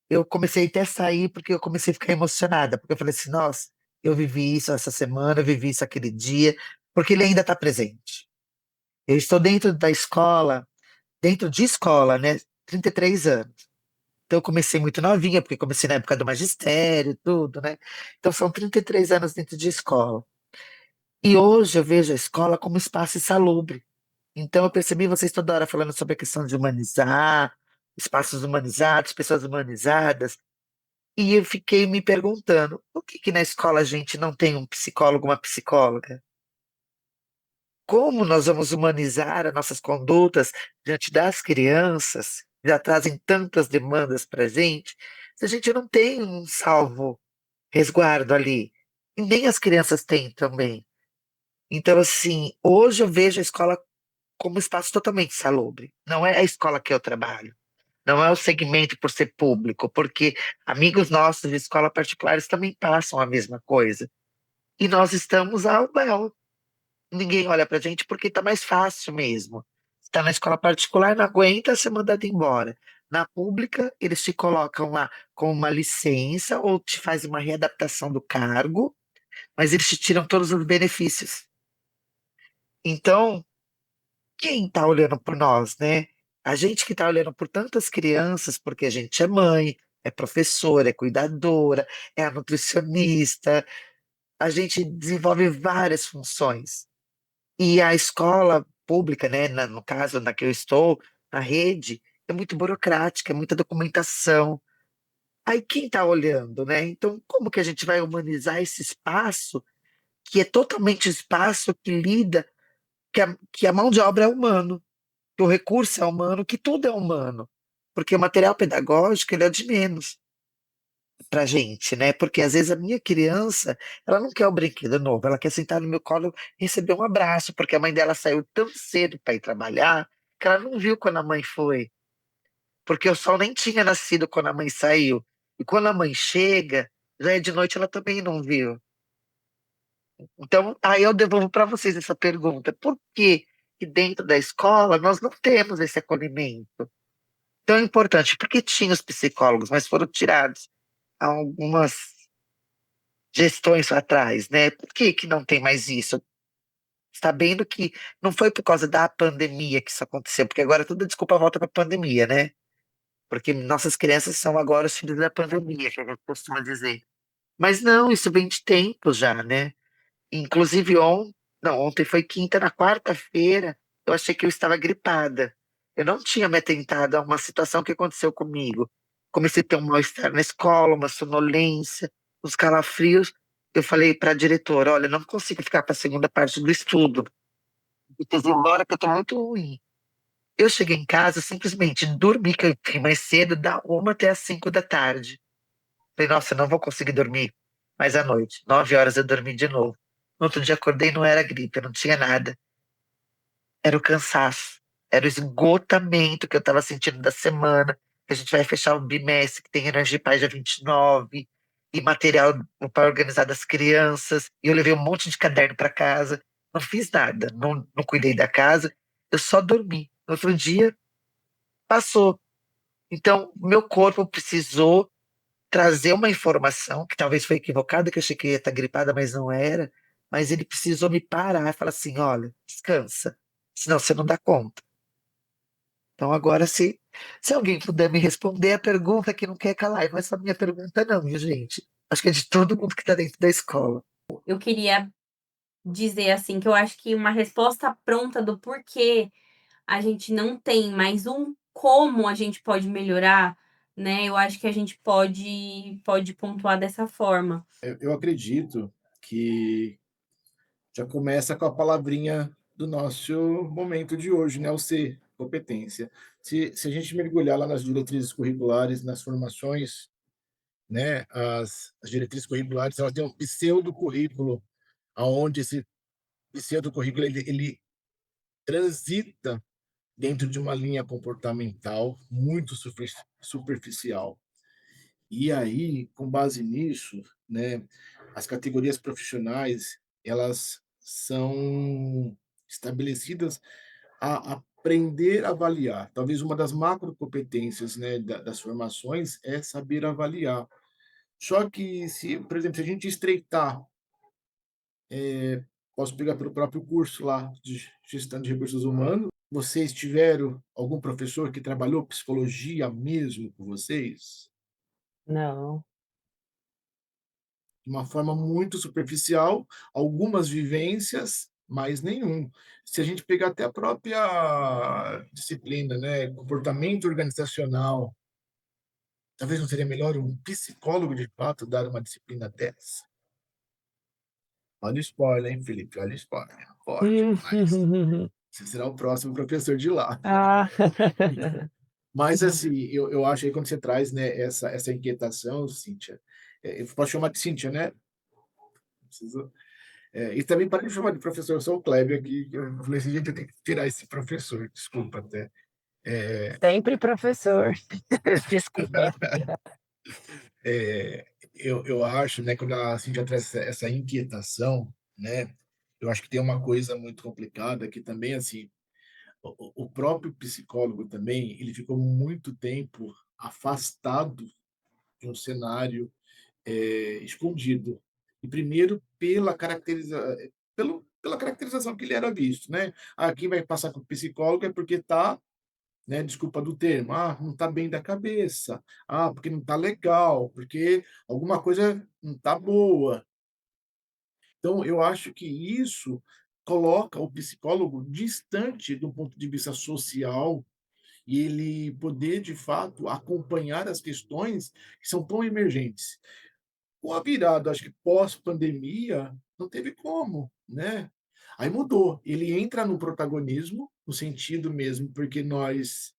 eu comecei até a sair, porque eu comecei a ficar emocionada, porque eu falei assim: nossa, eu vivi isso essa semana, eu vivi isso aquele dia, porque ele ainda está presente. Eu estou dentro de escola, né? 33 anos. Então eu comecei muito novinha, porque comecei na época do magistério, tudo, né? Então são 33 anos dentro de escola. E hoje eu vejo a escola como espaço insalubre. Então eu percebi vocês toda hora falando sobre a questão de humanizar, espaços humanizados, pessoas humanizadas, e eu fiquei me perguntando, por que que na escola a gente não tem um psicólogo, uma psicóloga? Como nós vamos humanizar as nossas condutas diante das crianças, que já trazem tantas demandas para a gente, se a gente não tem um salvo resguardo ali? E nem as crianças têm também. Então, assim, hoje eu vejo a escola como um espaço totalmente insalubre. Não é a escola que eu trabalho, não é o segmento por ser público, porque amigos nossos de escola particulares também passam a mesma coisa. E nós estamos ao bel. Ninguém olha pra gente porque tá mais fácil mesmo. Está na escola particular, não aguenta ser mandado embora. Na pública, eles te colocam lá com uma licença ou te fazem uma readaptação do cargo, mas eles te tiram todos os benefícios. Então, quem está olhando por nós, né? A gente que está olhando por tantas crianças, porque a gente é mãe, é professora, é cuidadora, é a nutricionista, a gente desenvolve várias funções. E a escola pública, né, no caso na que eu estou, na rede, é muito burocrática, é muita documentação. Aí quem está olhando, né? Então, como que a gente vai humanizar esse espaço, que é totalmente espaço que lida, que a mão de obra é humano, que o recurso é humano, que tudo é humano. Porque o material pedagógico, ele é de menos pra gente, né? Porque às vezes a minha criança, ela não quer o brinquedo novo, ela quer sentar no meu colo e receber um abraço, porque a mãe dela saiu tão cedo para ir trabalhar que ela não viu quando a mãe foi, porque o sol nem tinha nascido quando a mãe saiu. E quando a mãe chega, já é de noite, ela também não viu. Então, aí eu devolvo para vocês essa pergunta: por que que dentro da escola nós não temos esse acolhimento tão importante? Porque tinha os psicólogos, mas foram tirados há algumas gestões atrás, né? Por que que não tem mais isso? Sabendo que não foi por causa da pandemia que isso aconteceu, porque agora toda desculpa volta para a pandemia, né? Porque nossas crianças são agora os filhos da pandemia, que a gente costuma dizer. Mas não, isso vem de tempo já, né? Inclusive não, ontem foi quinta, na quarta-feira, eu achei que eu estava gripada. Eu não tinha me atentado a uma situação que aconteceu comigo. Comecei a ter um mal-estar na escola, uma sonolência, uns calafrios. Eu falei para a diretora: olha, eu não consigo ficar para a segunda parte do estudo. Eu quis ir embora porque eu estou muito ruim. Eu cheguei em casa, simplesmente dormi, que eu fiquei mais cedo, da 1 até às 5 da tarde. Falei: "Nossa, eu não vou conseguir dormir mais à noite". 9 horas eu dormi de novo. No outro dia acordei, não era gripe, não tinha nada. Era o cansaço, era o esgotamento que eu estava sentindo da semana, que a gente vai fechar o bimestre, que tem Energia Paz dia 29, e material para organizar das crianças, e eu levei um monte de caderno para casa, não fiz nada, não cuidei da casa, eu só dormi. No outro dia, passou. Então, meu corpo precisou trazer uma informação, que talvez foi equivocada, que eu achei que eu ia estar gripada, mas não era, mas ele precisou me parar e falar assim: "Olha, descansa, senão você não dá conta". Então agora se alguém puder me responder a pergunta que não quer calar, e não é só minha pergunta não, viu gente, acho que é de todo mundo que está dentro da escola. Eu queria dizer, assim, que eu acho que uma resposta pronta do porquê a gente não tem, mas um como a gente pode melhorar, né, eu acho que a gente pode pontuar dessa forma. Eu acredito que já começa com a palavrinha do nosso momento de hoje, né, o C, competência. Se a gente mergulhar lá nas diretrizes curriculares, nas formações, né, as diretrizes curriculares, elas têm um pseudo-currículo, aonde esse pseudo-currículo ele transita dentro de uma linha comportamental muito superficial. E aí, com base nisso, né, as categorias profissionais, elas são estabelecidas a aprender a avaliar. Talvez uma das macrocompetências, né, das formações é saber avaliar. Só que se, por exemplo, se a gente estreitar, posso pegar pelo próprio curso lá de gestão de recursos humanos, vocês tiveram algum professor que trabalhou psicologia mesmo com vocês? Não. De uma forma muito superficial, algumas vivências, mas nenhum. Se a gente pegar até a própria disciplina, né, comportamento organizacional, talvez não seria melhor um psicólogo de fato dar uma disciplina dessa? Olha o spoiler, hein, Felipe? Olha o spoiler. Forte demais. Você será o próximo professor de lá. Ah. Mas, assim, eu acho aí quando você traz, né, essa inquietação, Cíntia, eu posso chamar de Cíntia, né? Preciso e também para de chamar de professor, eu sou o Kleber aqui, eu falei assim: "Gente, eu tenho que tirar esse professor", desculpa até. Sempre professor. Desculpa. Eu acho, né, quando a Cintia traz essa inquietação, né, eu acho que tem uma coisa muito complicada que também, assim, o próprio psicólogo também, ele ficou muito tempo afastado de um cenário, escondido. E primeiro pela caracterização que ele era visto, né. "Ah, quem vai passar com o psicólogo é porque está, né, desculpa do termo, não está bem da cabeça, porque não está legal, porque alguma coisa não está boa". Então eu acho que isso coloca o psicólogo distante do ponto de vista social e ele poder, de fato, acompanhar as questões que são tão emergentes. Com a virada, acho que pós-pandemia, não teve como, né. Aí mudou, ele entra no protagonismo, no sentido mesmo, porque nós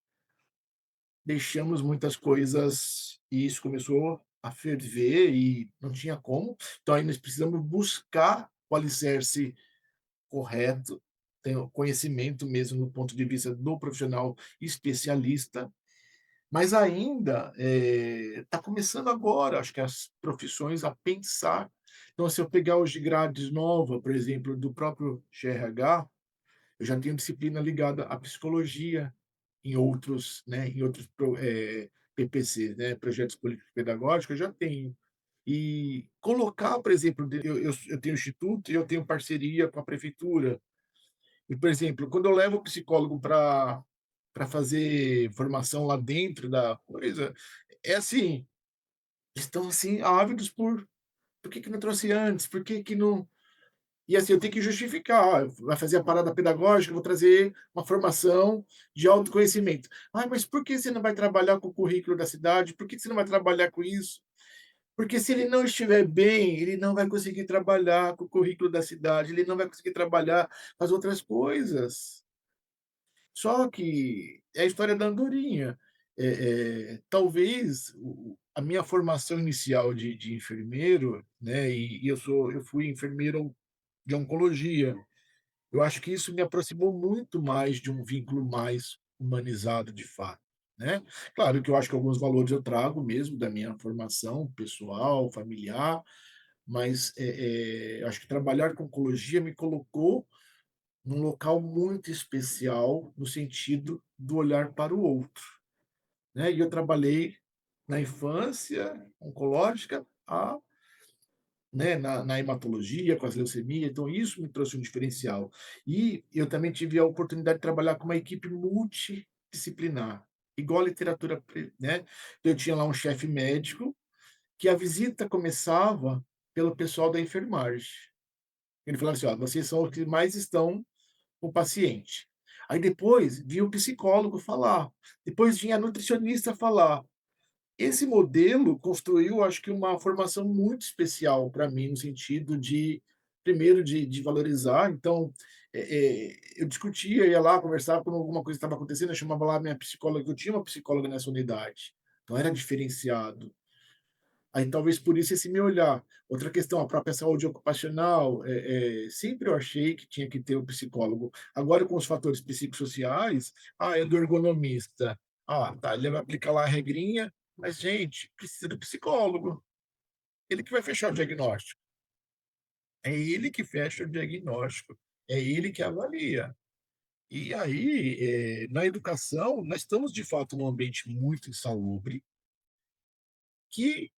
deixamos muitas coisas e isso começou a ferver e não tinha como. Então aí nós precisamos buscar o alicerce correto, ter o conhecimento mesmo do ponto de vista do profissional especialista, mas ainda, está começando agora, acho que as profissões a pensar. Então se eu pegar hoje grades nova, por exemplo, do próprio GRH, eu já tenho disciplina ligada à psicologia em outros PPCs, né, projetos políticos pedagógicos, eu já tenho. E colocar, por exemplo, eu tenho instituto e eu tenho parceria com a prefeitura. E, por exemplo, quando eu levo o psicólogo para fazer formação lá dentro da coisa, é assim, estão assim ávidos por que que não trouxe antes? Por que que não e assim, eu tenho que justificar, vai fazer a parada pedagógica, eu vou trazer uma formação de autoconhecimento. Mas por que você não vai trabalhar com o currículo da cidade? Por que você não vai trabalhar com isso? Porque se ele não estiver bem, ele não vai conseguir trabalhar com o currículo da cidade, ele não vai conseguir trabalhar com as outras coisas. Só que é a história da andorinha. Talvez a minha formação inicial de enfermeiro, né, e eu fui enfermeiro de oncologia. Eu acho que isso me aproximou muito mais de um vínculo mais humanizado de fato, né. Claro que eu acho que alguns valores eu trago mesmo da minha formação pessoal, familiar, mas, eu acho que trabalhar com oncologia me colocou num local muito especial, no sentido do olhar para o outro, né. E eu trabalhei na infância oncológica, na hematologia, com as leucemia, então isso me trouxe um diferencial. E eu também tive a oportunidade de trabalhar com uma equipe multidisciplinar, igual a literatura né. Eu tinha lá um chefe médico, que a visita começava pelo pessoal da enfermagem. Ele falava assim: "Ó, vocês são os que mais estão com o paciente". Aí depois vinha o psicólogo falar, depois vinha a nutricionista falar. Esse modelo construiu, acho que uma formação muito especial para mim, no sentido de, primeiro, de valorizar. Então, eu discutia, ia lá, conversava quando alguma coisa estava acontecendo, eu chamava lá a minha psicóloga, que eu tinha uma psicóloga nessa unidade, então era diferenciado. Aí talvez por isso esse meu olhar. Outra questão, a própria saúde ocupacional, sempre eu achei que tinha que ter o psicólogo. Agora com os fatores psicossociais, é do ergonomista. Tá, ele vai aplicar lá a regrinha, mas gente, precisa do psicólogo. Ele que vai fechar o diagnóstico. É ele que fecha o diagnóstico, é ele que avalia. E aí, na educação, nós estamos de fato num ambiente muito insalubre, que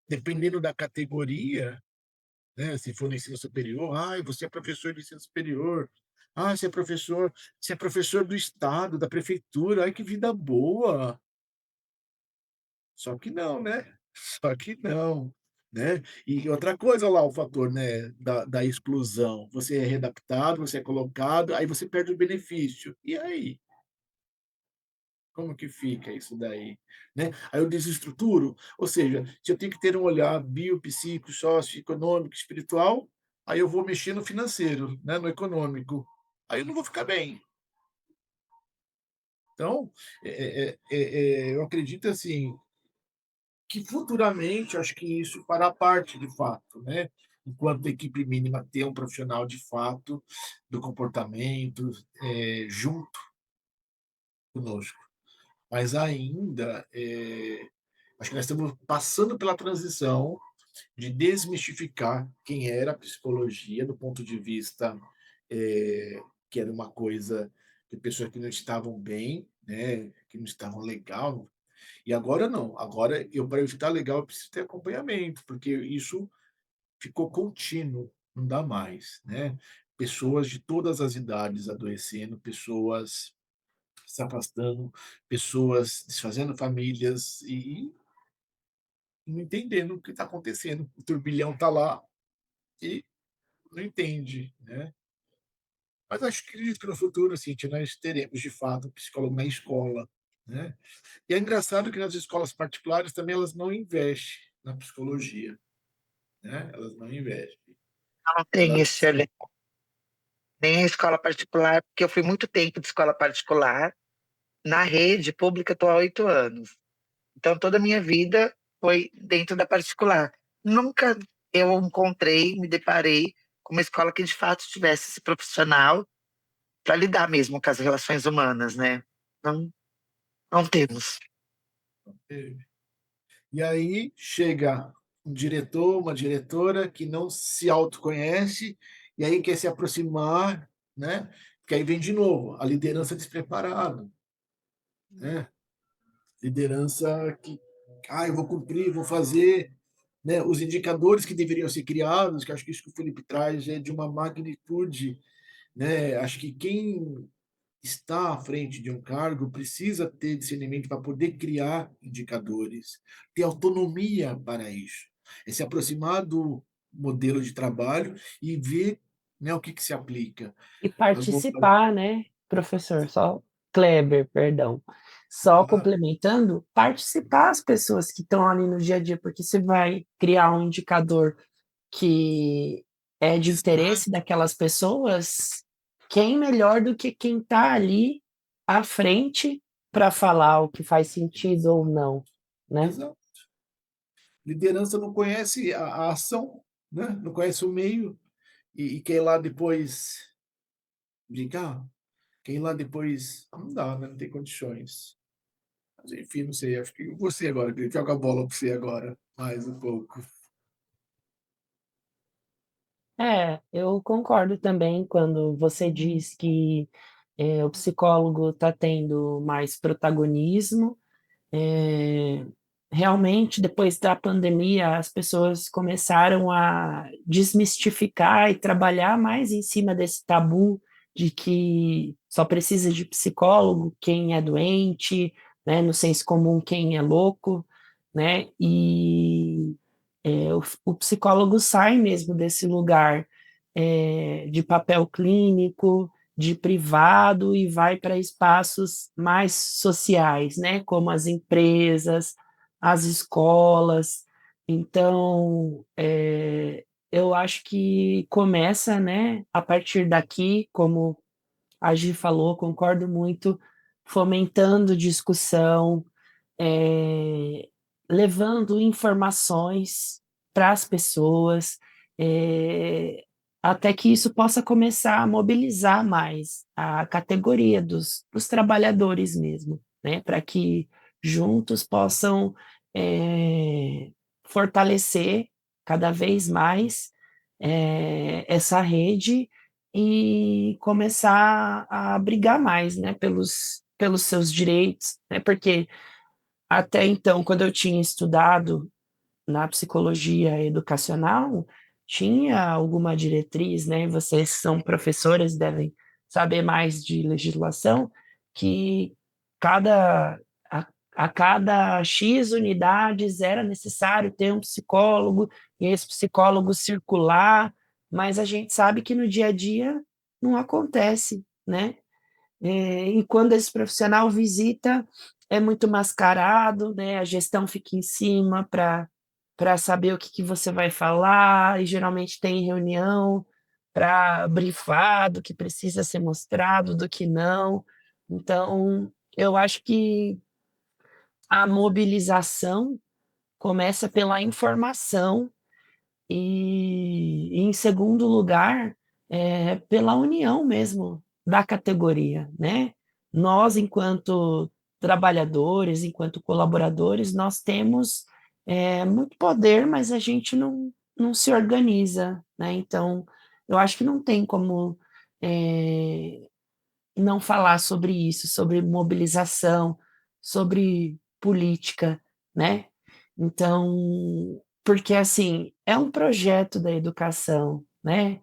dependendo da categoria, né, se for no ensino superior, você é professor de ensino superior, você é professor do estado, da prefeitura, ai que vida boa. Só que não, né? Só que não, né? E outra coisa lá, o fator, né, da exclusão. Você é readaptado, você é colocado, aí você perde o benefício. E aí? Como que fica isso daí, né? Aí eu desestruturo, ou seja, se eu tenho que ter um olhar biopsíquico, socioeconômico, espiritual, aí eu vou mexer no financeiro, né, no econômico. Aí eu não vou ficar bem. Então, eu acredito assim, que futuramente, acho que isso fará parte de fato, né? Enquanto equipe mínima ter um profissional de fato do comportamento, junto conosco. Mas ainda, acho que nós estamos passando pela transição de desmistificar quem era a psicologia do ponto de vista, que era uma coisa de pessoas que não estavam bem, né, que não estavam legal. E agora não, agora eu, para eu estar legal, eu preciso ter acompanhamento, porque isso ficou contínuo, não dá mais, né. Pessoas de todas as idades adoecendo, pessoas se afastando, pessoas desfazendo famílias e não entendendo o que está acontecendo. O turbilhão está lá e não entende, né? Mas acho que acredito que no futuro, assim, nós teremos de fato um psicólogo na escola, né? E é engraçado que nas escolas particulares também elas não investem na psicologia, né? Elas não investem. Não tem esse Elas, olhar, nem a escola particular, porque eu fui muito tempo de escola particular, na rede pública estou há 8 anos. Então toda a minha vida foi dentro da particular. Nunca eu encontrei, me deparei com uma escola que de fato tivesse esse profissional para lidar mesmo com as relações humanas, né? Não, não temos. e aí chega um diretor, uma diretora que não se autoconhece e aí quer se aproximar, né? Porque aí vem de novo a liderança despreparada, né? Liderança que, eu vou cumprir, vou fazer, né? Os indicadores que deveriam ser criados, que acho que isso que o Felipe traz é de uma magnitude, né? Acho que quem está à frente de um cargo precisa ter discernimento para poder criar indicadores, ter autonomia para isso, é se aproximar do modelo de trabalho e ver, né, o que que se aplica. E Nós vamos participar, né, professor, só Kleber, perdão. Só falar, complementando, participar as pessoas que estão ali no dia a dia, porque você vai criar um indicador que é de exato, interesse daquelas pessoas, quem melhor do que quem está ali à frente para falar o que faz sentido ou não, né? Exato. Liderança não conhece a ação, né, não conhece o meio, e quer ir lá depois brincar, quer ir lá depois não dá, né, não tem condições. Mas enfim, não sei, acho que você agora, que joga a bola para você agora, mais um pouco. É, eu concordo também quando você diz que, o psicólogo está tendo mais protagonismo. Eh, Realmente, depois da pandemia, as pessoas começaram a desmistificar e trabalhar mais em cima desse tabu de que só precisa de psicólogo quem é doente, né, no senso comum quem é louco, né, e o psicólogo sai mesmo desse lugar de papel clínico, de privado e vai para espaços mais sociais, né, como as empresas, as escolas. Então, eu acho que começa, né, a partir daqui, como a Gi falou, concordo muito, fomentando discussão, eh, levando informações para as pessoas, eh, até que isso possa começar a mobilizar mais a categoria dos trabalhadores mesmo, né, para que juntos possam, fortalecer cada vez mais, essa rede e começar a brigar mais, né, pelos seus direitos, né, porque até então, quando eu tinha estudado na psicologia educacional, tinha alguma diretriz, né? Vocês são professores, devem saber mais de legislação, que cada a cada X unidades era necessário ter um psicólogo e esse psicólogo circular, mas a gente sabe que no dia a dia não acontece, né? E quando esse profissional visita, é muito mascarado, né? A gestão fica em cima para saber o que, que você vai falar, e geralmente tem reunião para brifar do que precisa ser mostrado, do que não. Então, eu acho que a mobilização começa pela informação e em segundo lugar, pela união mesmo da categoria, né. Nós, enquanto trabalhadores, enquanto colaboradores, nós temos, muito poder, mas a gente não se organiza, né, então, eu acho que não tem como, eh, não falar sobre isso, sobre mobilização, sobre política, né. Então, porque assim, é um projeto da educação, né,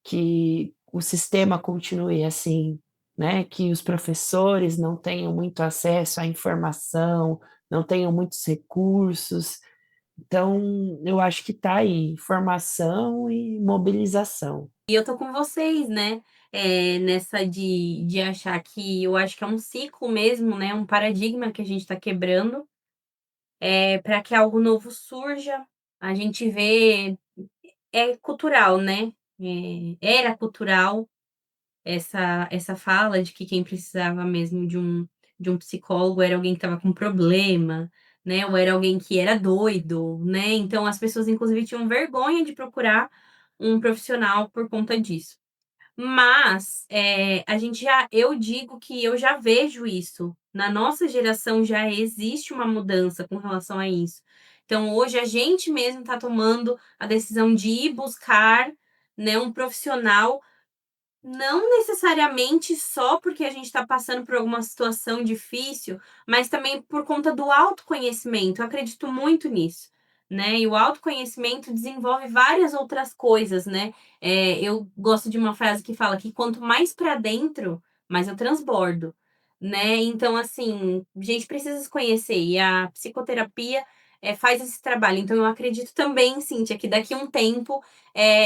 que o sistema continue assim, né, que os professores não tenham muito acesso à informação, não tenham muitos recursos. Então, eu acho que está aí, formação e mobilização. E eu tô com vocês, né, nessa de achar que eu acho que é um ciclo mesmo, né, um paradigma que a gente tá quebrando, para que algo novo surja. A gente vê é cultural, né, era cultural essa fala de que quem precisava mesmo de um psicólogo era alguém que estava com problema, né, ou era alguém que era doido, né, então as pessoas inclusive tinham vergonha de procurar um profissional por conta disso. Mas, a gente já eu digo que eu já vejo isso. Na nossa geração já existe uma mudança com relação a isso. Então hoje a gente mesmo está tomando a decisão de ir buscar, né, um profissional não necessariamente só porque a gente está passando por alguma situação difícil, mas também por conta do autoconhecimento. Eu acredito muito nisso, né? E o autoconhecimento desenvolve várias outras coisas, né? Eu gosto de uma frase que fala que quanto mais para dentro, mais eu transbordo, né? Então, assim, a gente precisa se conhecer e a psicoterapia faz esse trabalho. Então, eu acredito também, Cíntia, que daqui a um tempo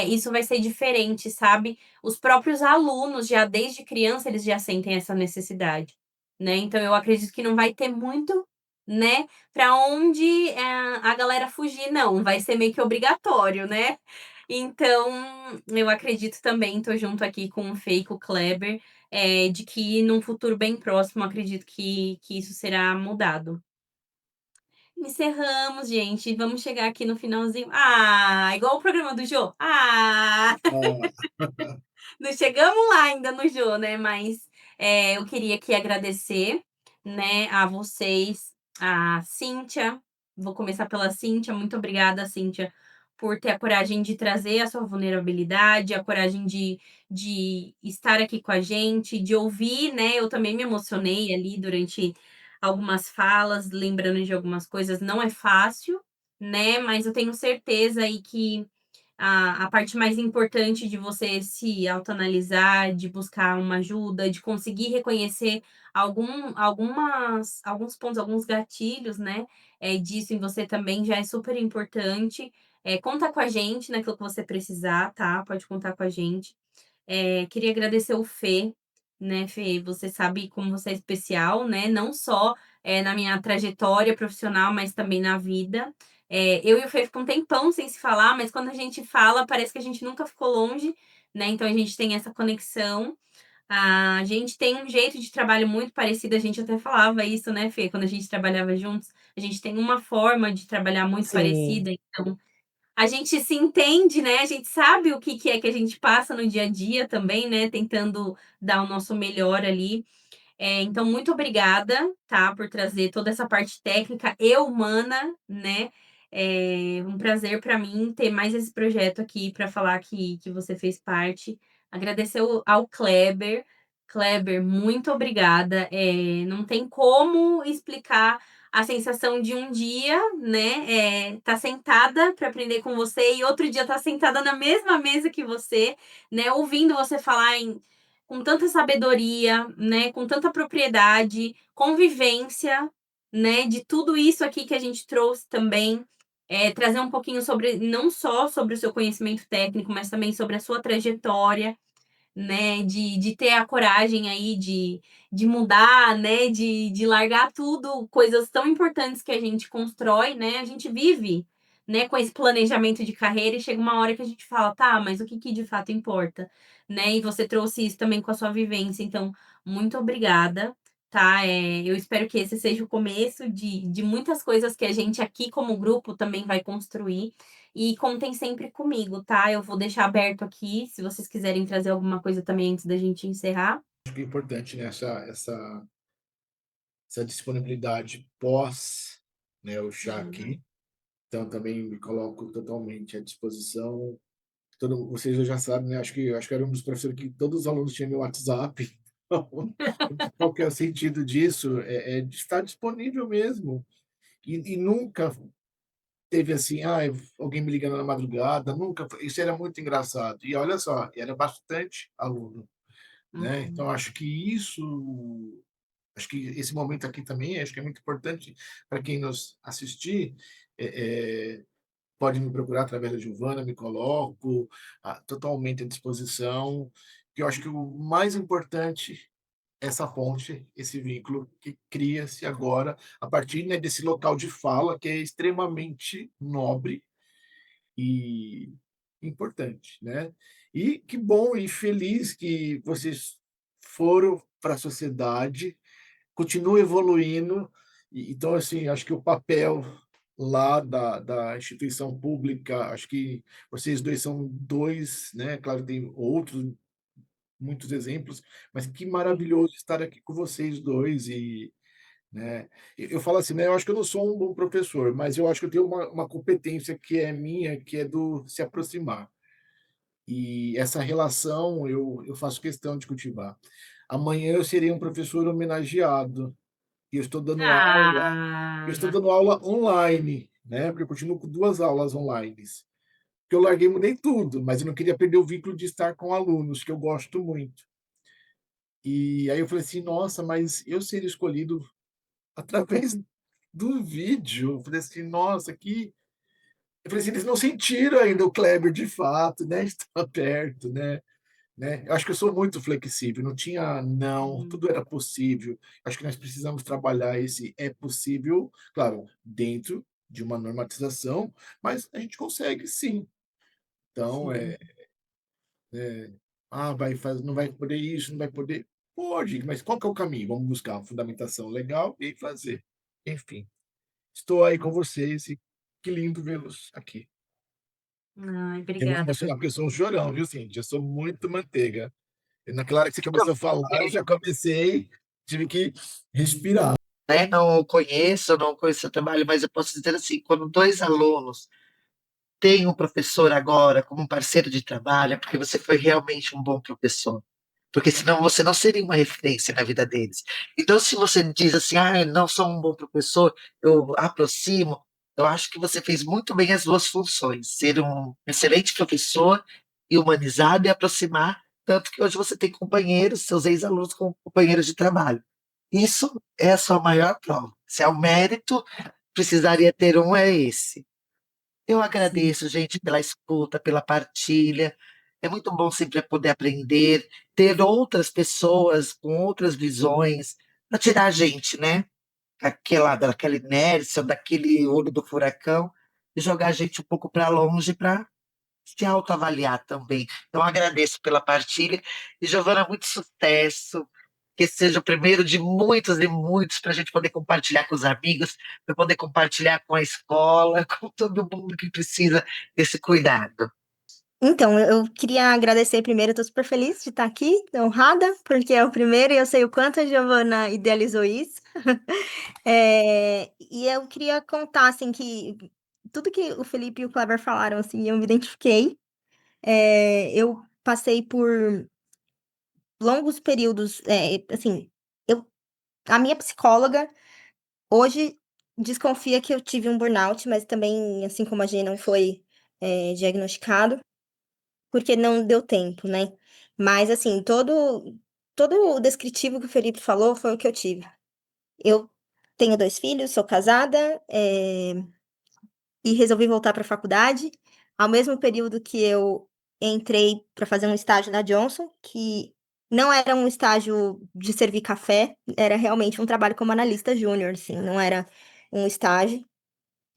isso vai ser diferente, sabe? Os próprios alunos, já desde criança, eles já sentem essa necessidade, né. Então eu acredito que não vai ter muito, né, para onde, a galera fugir não, vai ser meio que obrigatório, né. Então, eu acredito também, tô junto aqui com o Fê e com o Kleber, de que num futuro bem próximo, acredito que isso será mudado. Encerramos, gente, vamos chegar aqui no finalzinho. Ah, igual o programa do Jô. Ah! Ah, Não chegamos lá ainda no Jô, né, mas, eu queria aqui agradecer, né, a vocês, a Cíntia, vou começar pela Cíntia, muito obrigada, Cíntia, por ter a coragem de trazer a sua vulnerabilidade, a coragem de estar aqui com a gente, de ouvir, né, eu também me emocionei ali durante algumas falas, lembrando de algumas coisas, não é fácil, né, mas eu tenho certeza aí que a parte mais importante de você se autoanalisar, de buscar uma ajuda, de conseguir reconhecer alguns pontos, alguns gatilhos, né, disso em você também já é super importante. Conta com a gente naquilo que você precisar, tá, pode contar com a gente. Queria agradecer o Fê, né, Fê, você sabe como você é especial, né, não só, na minha trajetória profissional, mas também na vida. Eu e o Fê ficamos um tempão sem se falar, mas quando a gente fala, parece que a gente nunca ficou longe, né, então a gente tem essa conexão. A gente tem um jeito de trabalho muito parecido, a gente até falava isso, né, Fê, quando a gente trabalhava juntos, a gente tem uma forma de trabalhar muito Sim, parecida, então a gente se entende, né, a gente sabe o que que é que a gente passa no dia a dia também, né, tentando dar o nosso melhor ali. Então muito obrigada, tá, por trazer toda essa parte técnica e humana, né. É um prazer para mim ter mais esse projeto aqui para falar que você fez parte. Agradecer ao Kleber. Kleber, muito obrigada. Não tem como explicar a sensação de um dia, né, tá sentada para aprender com você e outro dia tá sentada na mesma mesa que você, né, ouvindo você falar com tanta sabedoria, né, com tanta propriedade, convivência, né, de tudo isso aqui que a gente trouxe também, trazer um pouquinho sobre não só sobre o seu conhecimento técnico, mas também sobre a sua trajetória, né, de ter a coragem aí de mudar, né, de largar tudo, coisas tão importantes que a gente constrói, né, a gente vive, né, com esse planejamento de carreira e chega uma hora que a gente fala: "Tá, mas o que que de fato importa?", né, e você trouxe isso também com a sua vivência, então muito obrigada, tá, eu espero que esse seja o começo de muitas coisas que a gente aqui como grupo também vai construir, e contem sempre comigo, tá? Eu vou deixar aberto aqui, se vocês quiserem trazer alguma coisa também antes da gente encerrar. acho que é importante, né, essa disponibilidade pós, né, o chá Uhum. aqui. Então, também me coloco totalmente à disposição. Vocês já sabem, né? Acho que era um dos professores que todos os alunos tinham meu WhatsApp. Então, qual que é o sentido disso? É de estar disponível mesmo. E nunca teve assim, alguém me ligando na madrugada, nunca. Isso era muito engraçado. E olha só, era bastante aluno, né? Uhum. Então, acho que esse momento aqui também, acho que é muito importante para quem nos assistir. é, é, Pode me procurar através da Giovana, me coloco totalmente à disposição, que eu acho que o mais importante é essa ponte, esse vínculo que cria-se agora a partir, né, desse local de fala que é extremamente nobre e importante, né? E que bom e feliz que vocês foram para a sociedade, continua evoluindo. Então, assim, acho que o papel lá da instituição pública, acho que vocês dois são dois, né? Claro, tem outros muitos exemplos, mas que maravilhoso estar aqui com vocês dois e, né? Eu falo assim, né? Eu acho que eu não sou um bom professor, mas eu acho que eu tenho uma competência que é minha, que é do se aproximar. E essa relação eu faço questão de cultivar. Amanhã eu serei um professor homenageado e eu estou Ah, dando aula online, né, porque eu continuo com 2 aulas online. Porque eu larguei mudei tudo, mas eu não queria perder o vínculo de estar com alunos, que eu gosto muito. E aí eu falei assim: "Nossa, mas eu ser escolhido através do vídeo", eu falei assim: "Nossa, que". Eu falei assim: "Eles não sentiram ainda o Kleber de fato, né, estar perto, né". Eu acho que eu sou muito flexível, não tinha não, uhum, tudo era possível. Acho que nós precisamos trabalhar esse é possível, claro, dentro de uma normatização, mas a gente consegue sim. Então, Sim. não vai poder isso, não vai poder. Pode, mas qual que é o caminho? Vamos buscar uma fundamentação legal e fazer. Enfim, estou aí com vocês e que lindo vê-los aqui. Ai, Eu vou obrigada por emocionar, porque eu sou um chorão, viu, Cíntia? Eu sou muito manteiga. E naquela hora que você Então, começou a falar, eu já comecei, tive que respirar. né, não conheço seu trabalho, mas eu posso dizer assim, quando 2 alunos têm um professor agora como um parceiro de trabalho, é porque você foi realmente um bom professor. Porque senão você não seria uma referência na vida deles. Então, se você diz assim, ah, eu não sou um bom professor, eu aproximo, eu acho que você fez muito bem as 2 funções, ser um excelente professor e humanizado e aproximar, tanto que hoje você tem companheiros, seus ex-alunos como companheiros de trabalho. Isso é a sua maior prova. Se é o mérito, precisaria ter um, é esse. Eu sim. agradeço, gente, pela escuta, pela partilha. É muito bom sempre poder aprender, ter outras pessoas com outras visões, para tirar a gente, né? Daquela inércia, daquele olho do furacão, e jogar a gente um pouco para longe para se autoavaliar também. Então, agradeço pela partilha. E, Giovana, muito sucesso. Que esse seja o primeiro de muitos e muitos para a gente poder compartilhar com os amigos, para poder compartilhar com a escola, com todo mundo que precisa desse cuidado. Então, eu queria agradecer primeiro, eu tô super feliz de estar aqui, honrada, porque é o primeiro e eu sei o quanto a Giovana idealizou isso. E eu queria contar, assim, que tudo que o Felipe e o Kleber falaram, assim, eu me identifiquei. Eu passei por longos períodos, assim, eu a minha psicóloga hoje desconfia que eu tive um burnout, mas também, assim como a G não foi, diagnosticado. Porque não deu tempo, né. Mas, assim, todo o descritivo que o Felipe falou foi o que eu tive. Eu tenho 2 filhos, sou casada, e resolvi voltar para a faculdade, ao mesmo período que eu entrei para fazer um estágio na Johnson, que não era um estágio de servir café, era realmente um trabalho como analista júnior, assim, não era um estágio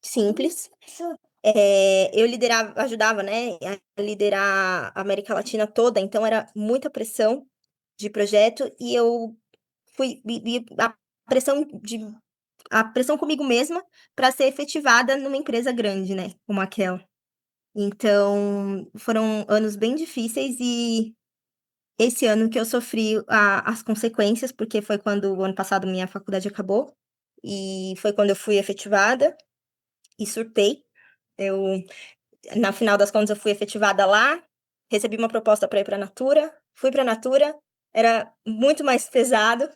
simples. Eu ajudava, né, a liderar a América Latina toda, então era muita pressão de projeto e eu fui e a pressão comigo mesma para ser efetivada numa empresa grande, né, como aquela. Então, foram anos bem difíceis e esse ano que eu sofri as consequências, porque foi quando o ano passado minha faculdade acabou, e foi quando eu fui efetivada e surtei. Eu Na final das contas, eu fui efetivada lá, recebi uma proposta para ir para a Natura, fui para a Natura, era muito mais pesado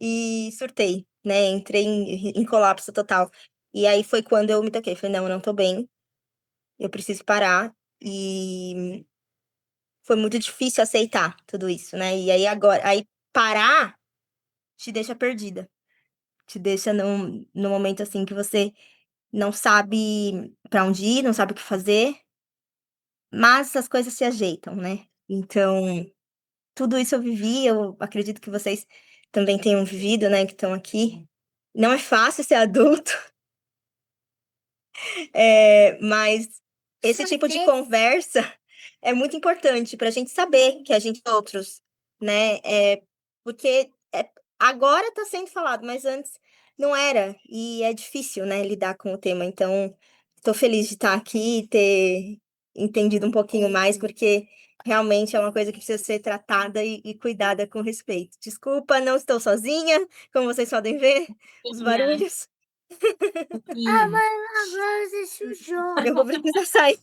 e surtei, né, entrei em colapso total. E aí foi quando eu me toquei, falei: "Não, eu não tô bem, eu preciso parar", e foi muito difícil aceitar tudo isso, né. E aí parar te deixa perdida, te deixa num momento, assim, que você não sabe pra onde ir, não sabe o que fazer. Mas as coisas se ajeitam, né. Então, tudo isso eu vivi, eu acredito que vocês também tenham vivido, né, que estão aqui. Não é fácil ser adulto, mas esse tipo de conversa é muito importante pra gente saber que a gente outros, né, porque, agora tá sendo falado, mas antes não era, e é difícil, né, lidar com o tema. Então, tô feliz de estar aqui e ter entendido um pouquinho mais, porque realmente é uma coisa que precisa ser tratada e cuidada com respeito. Desculpa, não estou sozinha, como vocês podem ver, os Minha, barulhos. sim. Agora você sujou. Eu vou precisar sair.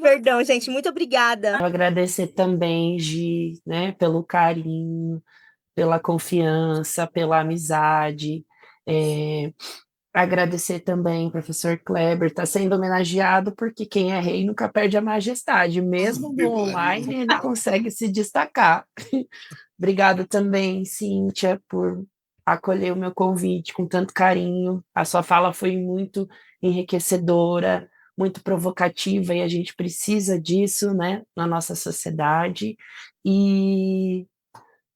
Perdão, gente, muito obrigada. Eu agradecer também, Gi, né, pelo carinho, pela confiança, pela amizade. É, agradecer também, professor Kleber, está sendo homenageado porque quem é rei nunca perde a majestade, mesmo no Ave Maria. online ele consegue se destacar. Obrigada também, Cíntia, por acolher o meu convite com tanto carinho. A sua fala foi muito enriquecedora, muito provocativa, e a gente precisa disso, né, na nossa sociedade. E,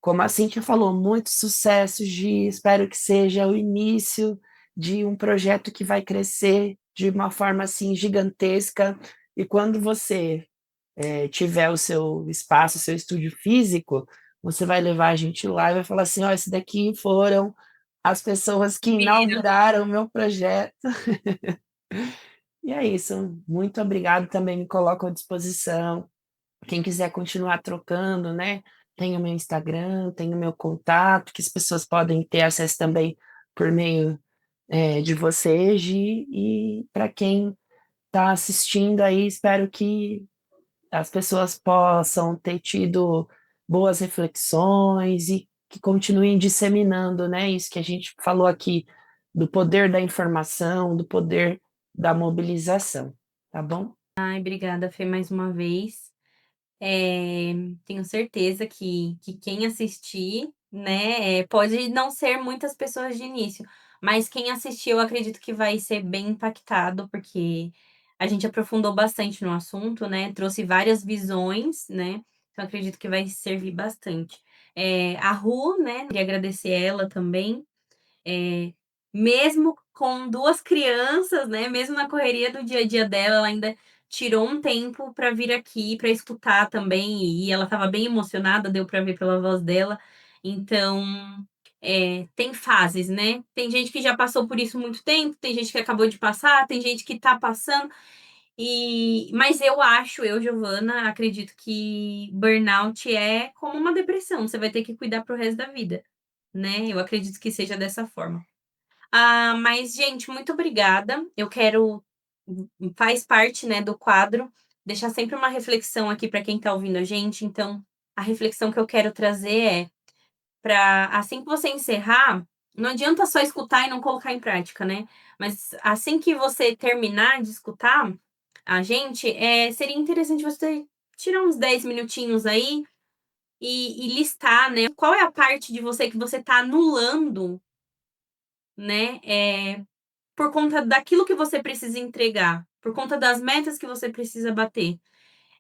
como a Cíntia falou, muito sucesso, Gi. Espero que seja o início de um projeto que vai crescer de uma forma assim gigantesca E quando você tiver o seu espaço, o seu estúdio físico, você vai levar a gente lá e vai falar assim: ó, esse daqui foram as pessoas que Viram. inauguraram o meu projeto. E é isso. Muito obrigado, também me coloco à disposição. Quem quiser continuar trocando, né? Tem o meu Instagram, tem o meu contato, que as pessoas podem ter acesso também por meio de vocês. E para quem está assistindo aí, espero que as pessoas possam ter tido boas reflexões e que continuem disseminando, né? Isso que a gente falou aqui, do poder da informação, do poder da mobilização, tá bom? Ai, obrigada, Fê, mais uma vez. Tenho certeza que quem assistir, né, pode não ser muitas pessoas de início, mas quem assistir eu acredito que vai ser bem impactado, porque a gente aprofundou bastante no assunto, né, trouxe várias visões, né, então acredito que vai servir bastante. A Ru, né, queria agradecer ela também, é, mesmo com 2 crianças, né, mesmo na correria do dia a dia dela, ela ainda tirou um tempo para vir aqui, para escutar também, e ela estava bem emocionada, deu para ver pela voz dela. Então, tem fases, né. Tem gente que já passou por isso muito tempo, tem gente que acabou de passar, tem gente que está passando, mas eu, Giovana, acredito que burnout é como uma depressão, você vai ter que cuidar para o resto da vida, né, eu acredito que seja dessa forma. Mas, gente, muito obrigada. Eu quero faz parte, né, do quadro, deixar sempre uma reflexão aqui para quem está ouvindo a gente. Então, a reflexão que eu quero trazer é para assim que você encerrar, não adianta só escutar e não colocar em prática, né. Mas assim que você terminar de escutar a gente, seria interessante você tirar uns 10 minutinhos aí e listar, né, qual é a parte de você que você está anulando, né, por conta daquilo que você precisa entregar, por conta das metas que você precisa bater.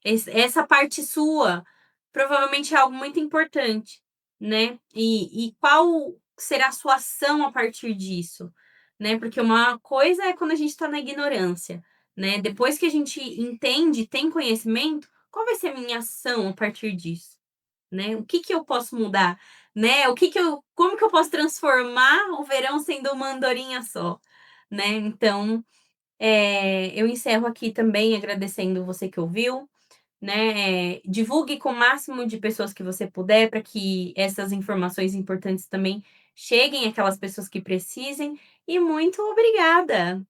Essa parte sua provavelmente é algo muito importante, né? E qual será a sua ação a partir disso, né? Porque uma coisa é quando a gente está na ignorância, né? Depois que a gente entende, tem conhecimento, qual vai ser a minha ação a partir disso, né? O que que eu posso mudar, né? Como que eu posso transformar o verão sendo uma andorinha só, né? Então, eu encerro aqui também agradecendo você que ouviu, né? Divulgue com o máximo de pessoas que você puder para que essas informações importantes também cheguem àquelas pessoas que precisem. E muito obrigada!